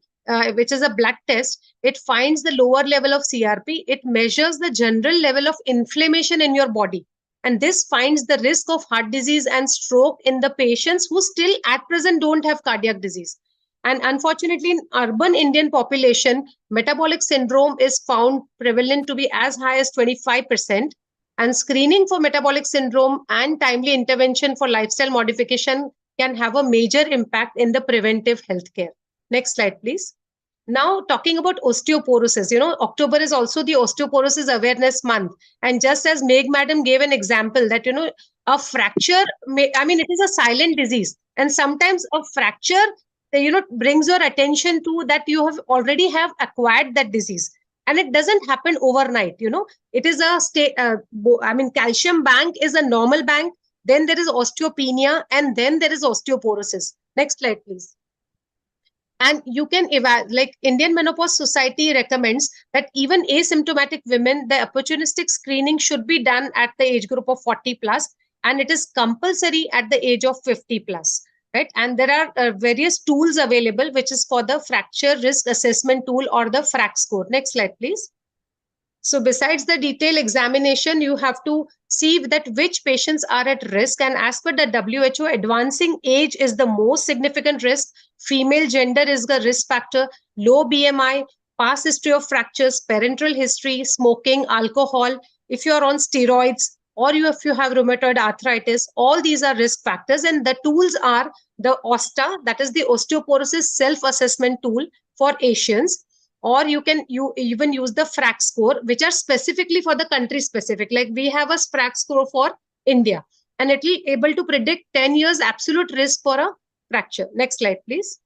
Speaker 4: which is a blood test. It finds the lower level of CRP. It measures the general level of inflammation in your body. And this finds the risk of heart disease and stroke in the patients who still at present don't have cardiac disease. And unfortunately, in urban Indian population, metabolic syndrome is found prevalent to be as high as 25%. And screening for metabolic syndrome and timely intervention for lifestyle modification can have a major impact in the preventive healthcare. Next slide, please. Now, talking about osteoporosis, October is also the Osteoporosis Awareness Month. And just as Meg Madam gave an example that, a fracture, it is a silent disease. And sometimes a fracture, brings your attention to that you have already acquired that disease. And it doesn't happen overnight, It is calcium bank is a normal bank. Then there is osteopenia, and then there is osteoporosis. Next slide, please. And you can like Indian Menopause Society recommends that even asymptomatic women, the opportunistic screening should be done at the age group of 40 plus, and it is compulsory at the age of 50 plus. Right? And there are various tools available, which is for the fracture risk assessment tool or the FRAC score. Next slide, please. So besides the detailed examination, you have to see that which patients are at risk. And as per the WHO, advancing age is the most significant risk. Female gender is the risk factor. Low BMI, past history of fractures, parental history, smoking, alcohol. If you are on steroids, or if you have rheumatoid arthritis, all these are risk factors. And the tools are the OSTA, that is the osteoporosis self-assessment tool for Asians. Or you even use the FRAC score, which are specifically for the country specific. Like we have a FRAC score for India, and it will able to predict 10 years absolute risk for a fracture. Next slide, please.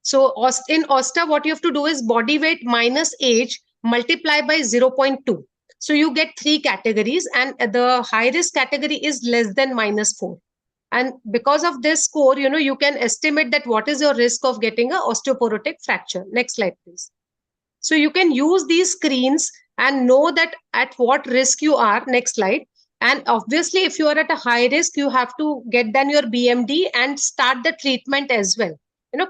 Speaker 4: So in OSTA, what you have to do is body weight minus age multiply by 0.2. So you get 3 categories, and the high risk category is less than -4. And because of this score, you can estimate that what is your risk of getting a osteoporotic fracture. Next slide, please. So you can use these screens and know that at what risk you are. Next slide. And obviously, if you are at a high risk, you have to get done your BMD and start the treatment as well.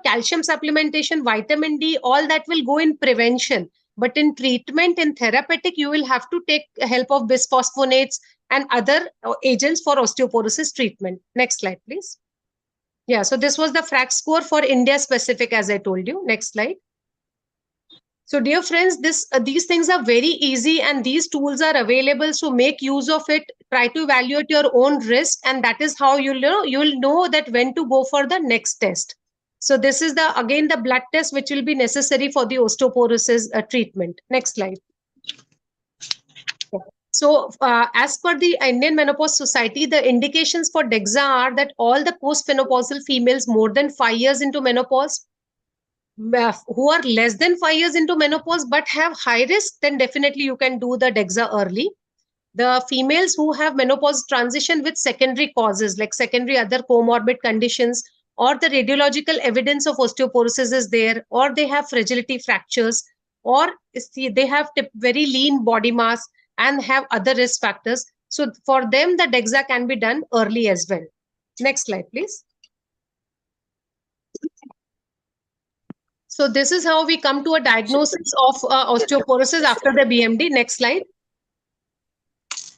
Speaker 4: Calcium supplementation, vitamin D, all that will go in prevention. But in treatment, in therapeutic, you will have to take help of bisphosphonates and other agents for osteoporosis treatment. Next slide, please. Yeah, so this was the FRAC score for India specific, as I told you. Next slide. So dear friends, these things are very easy, and these tools are available. So make use of it. try to evaluate your own risk, and that is how you'll know that when to go for the next test. So this is again the blood test which will be necessary for the osteoporosis treatment. Next slide. So as per the Indian Menopause Society, the indications for DEXA are that all the postmenopausal females more than 5 years into menopause, who are less than 5 years into menopause but have high risk, then definitely you can do the DEXA early. The females who have menopause transition with secondary causes like secondary other comorbid conditions, or the radiological evidence of osteoporosis is there, or they have fragility fractures, or they have very lean body mass and have other risk factors. So for them, the DEXA can be done early as well. Next slide, please. So this is how we come to a diagnosis of osteoporosis after the BMD. Next slide.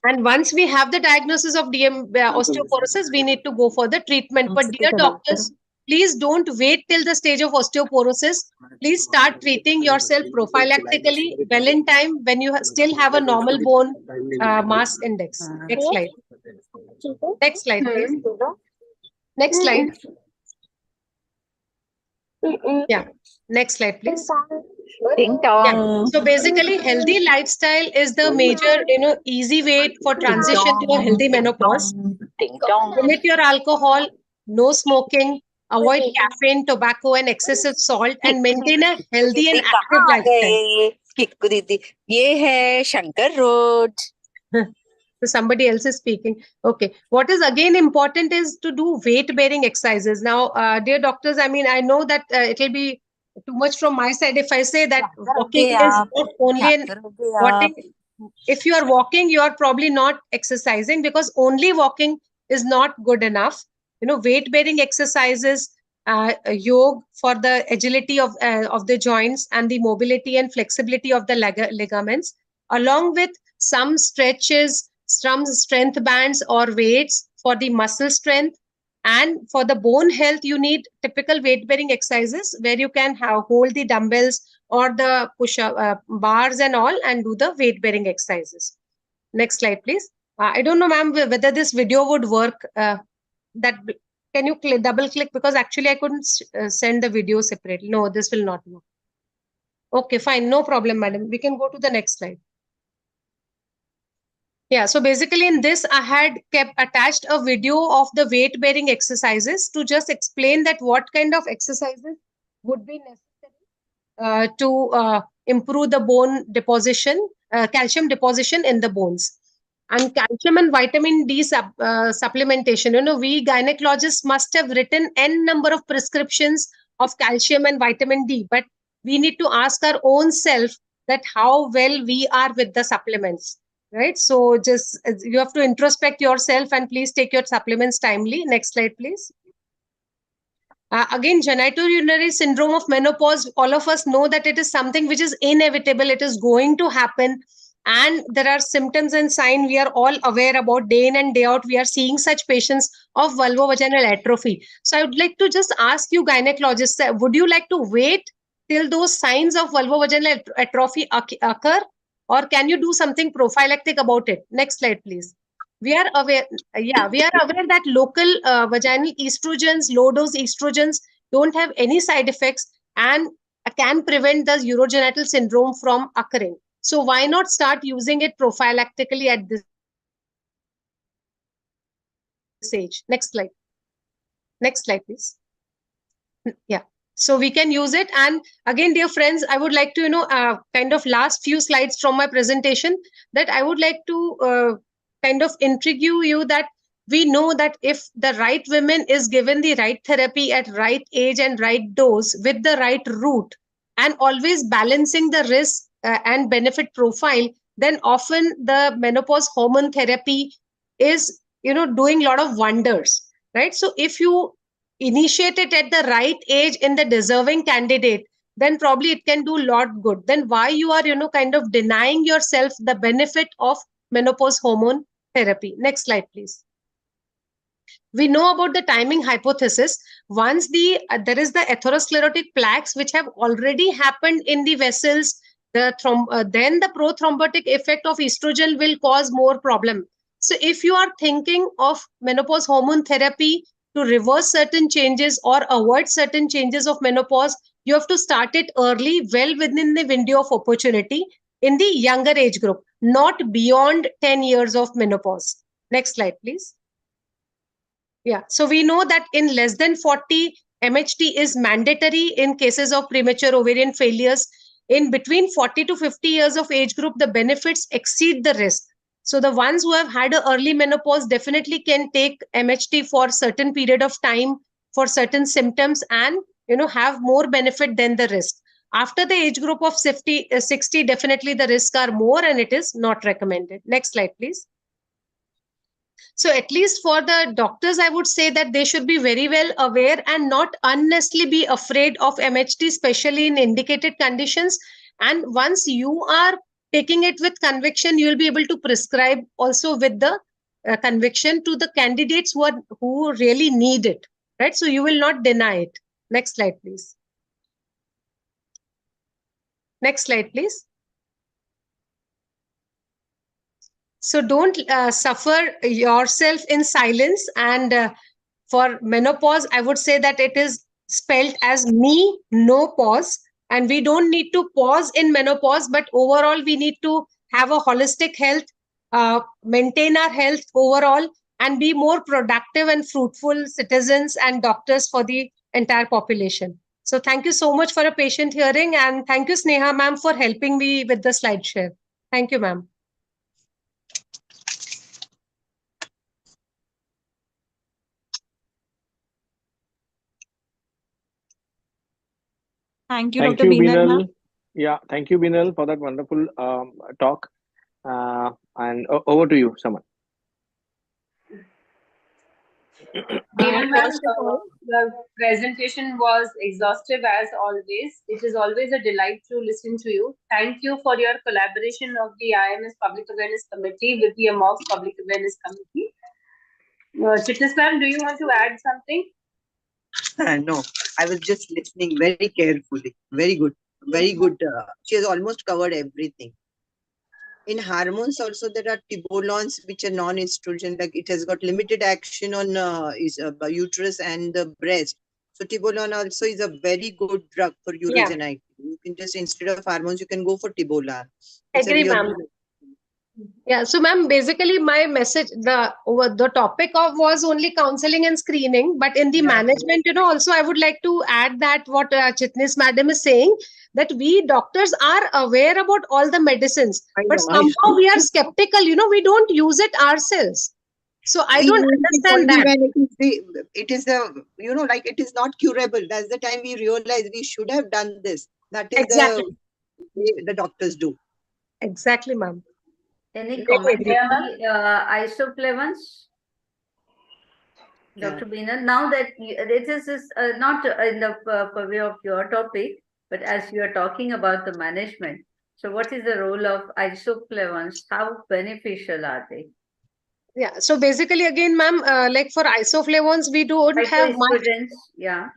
Speaker 4: And once we have the diagnosis of osteoporosis, we need to go for the treatment. But dear doctors, please don't wait till the stage of osteoporosis. Please start treating yourself prophylactically well in time when you still have a normal bone mass index. Next slide. Next slide, please. Next slide. Yeah. Next slide, please. Yeah. So basically, healthy lifestyle is the major, easy way for transition to a healthy menopause. Limit your alcohol, no smoking, avoid caffeine, tobacco, and excessive salt, and maintain a healthy and active lifestyle.
Speaker 11: ये है Shankar road.
Speaker 4: So somebody else is speaking. Okay. What is again important is to do weight-bearing exercises. Now, dear doctors, I mean, I know that it will be too much from my side if I say that walking is not only walking. If you are walking, you are probably not exercising, because only walking is not good enough. Weight-bearing exercises, yoga for the agility of the joints and the mobility and flexibility of the ligaments, along with some stretches, some strength bands or weights for the muscle strength. And for the bone health, you need typical weight-bearing exercises where you can hold the dumbbells or the push-up bars and all, and do the weight-bearing exercises. Next slide, please. I don't know, ma'am, whether this video would work. Can you double-click? Because actually, I couldn't send the video separately. No, this will not work. Okay, fine. No problem, madam. We can go to the next slide. Yeah, so basically in this, I had attached a video of the weight-bearing exercises to just explain that what kind of exercises would be necessary to improve the bone deposition, calcium deposition in the bones. And calcium and vitamin D supplementation. We gynecologists must have written N number of prescriptions of calcium and vitamin D, but we need to ask our own self that how well we are with the supplements. Right. So just you have to introspect yourself, and please take your supplements timely. Next slide, please. Again, genitourinary syndrome of menopause, all of us know that it is something which is inevitable. It is going to happen. And there are symptoms and signs we are all aware about. Day in and day out, we are seeing such patients of vulvovaginal atrophy. So I would like to just ask you gynecologists, would you like to wait till those signs of vulvovaginal atrophy occur? Or can you do something prophylactic about it? Next slide, please. We are aware that local vaginal estrogens, low-dose estrogens, don't have any side effects and can prevent the urogenital syndrome from occurring. So why not start using it prophylactically at this age? Next slide. Next slide, please. Yeah. So we can use it. And again, dear friends, I would like to, kind of last few slides from my presentation, that I would like to kind of intrigue you that we know that if the right women is given the right therapy at right age and right dose with the right route, and always balancing the risk and benefit profile, then often the menopause hormone therapy is, doing a lot of wonders, right? So if you initiate it at the right age in the deserving candidate, then probably it can do a lot good. Then why you are, kind of denying yourself the benefit of menopause hormone therapy? Next slide, please. We know about the timing hypothesis. Once there is the atherosclerotic plaques which have already happened in the vessels, then the prothrombotic effect of estrogen will cause more problem. So if you are thinking of menopause hormone therapy to reverse certain changes or avoid certain changes of menopause, you have to start it early, well within the window of opportunity in the younger age group, not beyond 10 years of menopause. Next slide, please. Yeah, so we know that in less than 40, MHT is mandatory in cases of premature ovarian failures. In between 40 to 50 years of age group, the benefits exceed the risk. So the ones who have had an early menopause definitely can take MHT for certain period of time for certain symptoms and have more benefit than the risk. After the age group of 60, definitely the risks are more and it is not recommended. Next slide, please. So at least for the doctors, I would say that they should be very well aware and not unnecessarily be afraid of MHT, especially in indicated conditions. And once you are taking it with conviction, you will be able to prescribe also with the conviction to the candidates who really need it, right? So you will not deny it. Next slide, please. Next slide, please. So don't suffer yourself in silence. And for menopause, I would say that it is spelled as me, no pause. And we don't need to pause in menopause, but overall, we need to have a holistic health, maintain our health overall, and be more productive and fruitful citizens and doctors for the entire population. So thank you so much for a patient hearing. And thank you, Sneha ma'am, for helping me with the slide share. Thank you, ma'am.
Speaker 1: Thank you,
Speaker 9: Thank
Speaker 1: Dr.
Speaker 9: you,
Speaker 1: Beenal, ma'am.
Speaker 9: Binal. Yeah, thank you, Binal, for that wonderful talk. And over to you, Saman.
Speaker 13: Ma'am,
Speaker 1: First of all,
Speaker 13: the presentation was exhaustive as always. It is always a delight to listen to you. Thank you for your collaboration of the IMS Public Awareness Committee with the AMOX Public Awareness Committee. Chitnis ma'am, do you want to add something?
Speaker 7: No, I was just listening very carefully. Very good. Very good. She has almost covered everything. In hormones also there are tibolons which are non-estrogen, like it has got limited action on uterus and the breast. So tibolon also is a very good drug for urogeneity. You can just, instead of hormones, you can go for tibolon. It's
Speaker 4: Agree,
Speaker 7: a real
Speaker 4: ma'am. Yeah, so ma'am, basically my message, the topic of was only counseling and screening, but in the management, also I would like to add that what Chitnis madam is saying, that we doctors are aware about all the medicines, but somehow we are skeptical, we don't use it ourselves. So I don't understand that.
Speaker 7: When it is like it is not curable. That's the time we realize we should have done this. That is
Speaker 4: exactly
Speaker 7: the doctors do.
Speaker 4: Exactly, ma'am.
Speaker 8: Any comment on isoflavones? Dr. Beenal, now that it is not in the purview of your topic, but as you are talking about the management, so what is the role of isoflavones? How beneficial are they?
Speaker 4: Yeah, so basically again, ma'am, like for isoflavones, we don't have much. Yeah.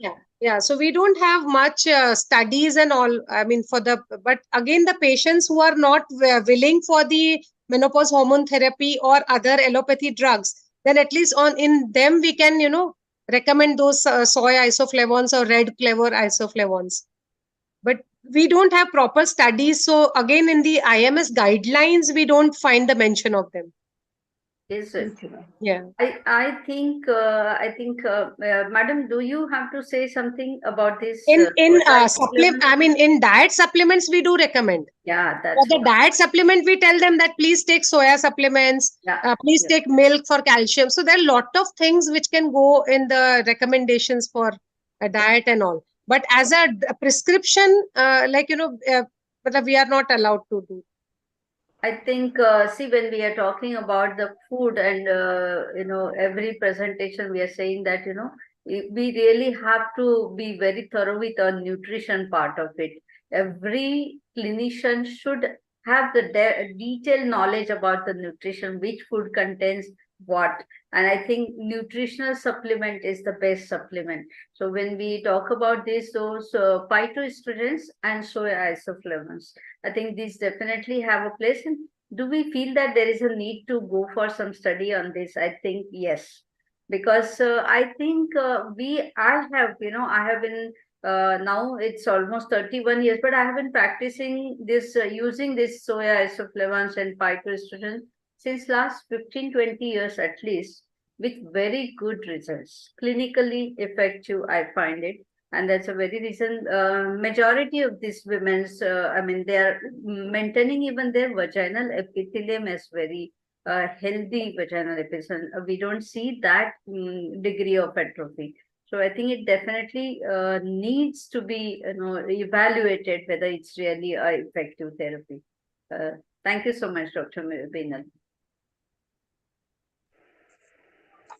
Speaker 4: So we don't have much studies and all. I mean, but again, the patients who are not willing for the menopause hormone therapy or other allopathy drugs, then at least in them we can, recommend those soy isoflavones or red clover isoflavones. But we don't have proper studies. So again, in the IMS guidelines, we don't find the mention of them.
Speaker 8: Is it?
Speaker 4: Yeah.
Speaker 8: I think, madam, do you have to say something about this?
Speaker 4: In supplement, I mean, in diet supplements, we do recommend.
Speaker 8: Yeah, that's
Speaker 4: for the diet supplement, we tell them that please take soya supplements, please take milk for calcium. So there are a lot of things which can go in the recommendations for a diet and all. But as a prescription, but we are not allowed to do.
Speaker 8: I think, see, when we are talking about the food and, every presentation, we are saying that, we really have to be very thorough with our nutrition part of it. Every clinician should have the detailed knowledge about the nutrition, which food contains what. And I think nutritional supplement is the best supplement. So when we talk about this, those phytoestrogens and soy isoflavones, I think these definitely have a place. And Do we feel that there is a need to go for some study on this? I think yes, because I think I have been now it's almost 31 years, but I have been practicing this using this soya isoflavones and phytoestrogen since last 15-20 years at least, with very good results, clinically effective. I find it, and that's a very reason majority of these women's they are maintaining even their vaginal epithelium as very healthy vaginal epithelium. We don't see that degree of atrophy. So I think it definitely needs to be evaluated whether it's really a effective therapy. Thank you so much, Dr. Beenal.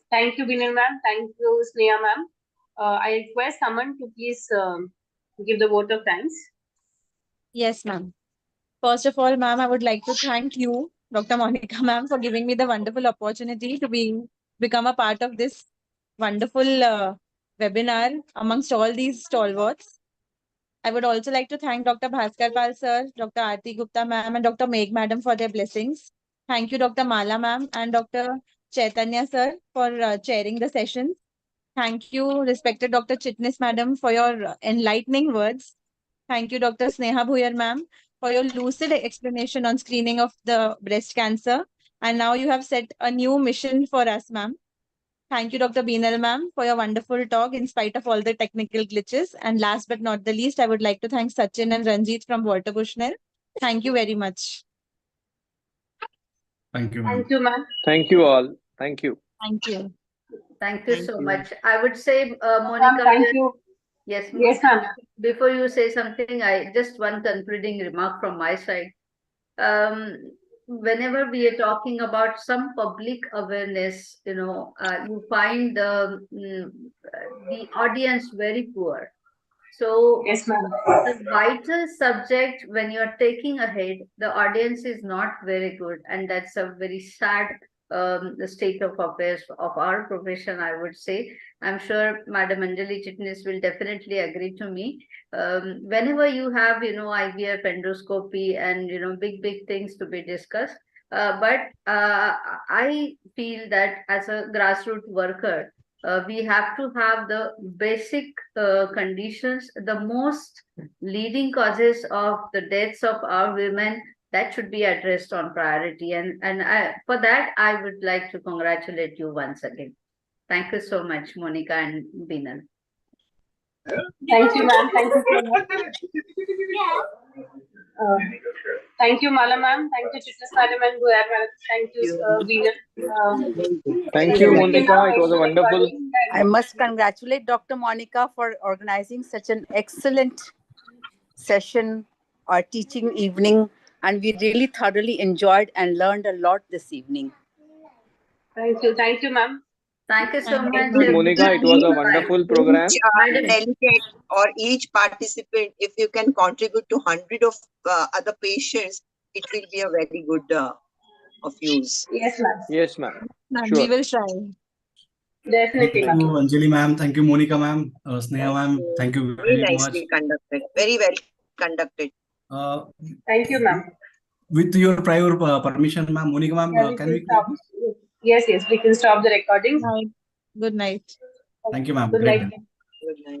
Speaker 13: Thank you, Binal ma'am. Thank you, Sneha ma'am. I request someone to please give the vote of thanks.
Speaker 1: Yes, ma'am. First of all, ma'am, I would like to thank you, Dr. Monica ma'am, for giving me the wonderful opportunity to become a part of this wonderful webinar amongst all these stalwarts. I would also like to thank Dr. Bhaskar Pal sir, Dr. Aarti Gupta ma'am, and Dr. Meg madam for their blessings. Thank you, Dr. Mala ma'am and Dr. Chaitanya sir for chairing the session. Thank you, respected Dr. Chitnis madam, for your enlightening words. Thank you, Dr. Sneha Bhuyar ma'am, for your lucid explanation on screening of the breast cancer. And now you have set a new mission for us, ma'am. Thank you, Dr. Beenal ma'am, for your wonderful talk in spite of all the technical glitches. And last but not the least, I would like to thank Sachin and Ranjit from Walter Bushnell. Thank you very much.
Speaker 14: Thank you, ma'am.
Speaker 13: Thank you, ma'am.
Speaker 9: Thank you all. Thank you.
Speaker 1: Thank you.
Speaker 8: Thank you so much. I would say, Monica.
Speaker 13: Thank you.
Speaker 8: Yes,
Speaker 13: Yes, ma'am.
Speaker 8: Before you say something, I just one concluding remark from my side. Whenever we are talking about some public awareness, you find the audience very poor. So
Speaker 13: yes, ma'am.
Speaker 8: The vital subject, when you are taking ahead, the audience is not very good, and that's a very sad the state of affairs of our profession, I would say. I'm sure Madam Anjali Chitnis will definitely agree to me. Whenever you have, IVF, endoscopy, and big things to be discussed, but I feel that as a grassroots worker, we have to have the basic conditions, the most leading causes of the deaths of our women, that should be addressed on priority. And for that, I would like to congratulate you once again. Thank you so much, Monica and Beenal.
Speaker 13: Thank you, ma'am. Thank you so much. Thank you, Mala ma'am. Thank you, Chitnis madam and Bhuyar madam. Thank you, Beenal.
Speaker 9: Thank you, Monica. It was a wonderful.
Speaker 11: I must congratulate Dr. Monica for organizing such an excellent session or teaching evening, and we really thoroughly enjoyed and learned a lot this evening.
Speaker 13: Thank you, ma'am.
Speaker 8: Thank you so much.
Speaker 9: Thank you, Monica. It was a wonderful program.
Speaker 7: Each delegate or each participant, if you can contribute to 100 of other patients, it will be a very good of use.
Speaker 13: Yes, ma'am.
Speaker 9: Yes, ma'am.
Speaker 1: Sure. We will try.
Speaker 13: Definitely,
Speaker 14: Thank you, Anjali ma'am. Thank you, Monica ma'am. Sneha ma'am. Thank you
Speaker 7: Very
Speaker 14: very
Speaker 7: nicely
Speaker 14: much.
Speaker 7: conducted. Very well conducted.
Speaker 13: Thank you, ma'am.
Speaker 14: With your prior permission, ma'am, Monica ma'am, can we
Speaker 13: stop? Yes, we can stop the recording.
Speaker 1: Good night.
Speaker 14: Thank you, ma'am.
Speaker 13: Good night.
Speaker 7: Good night.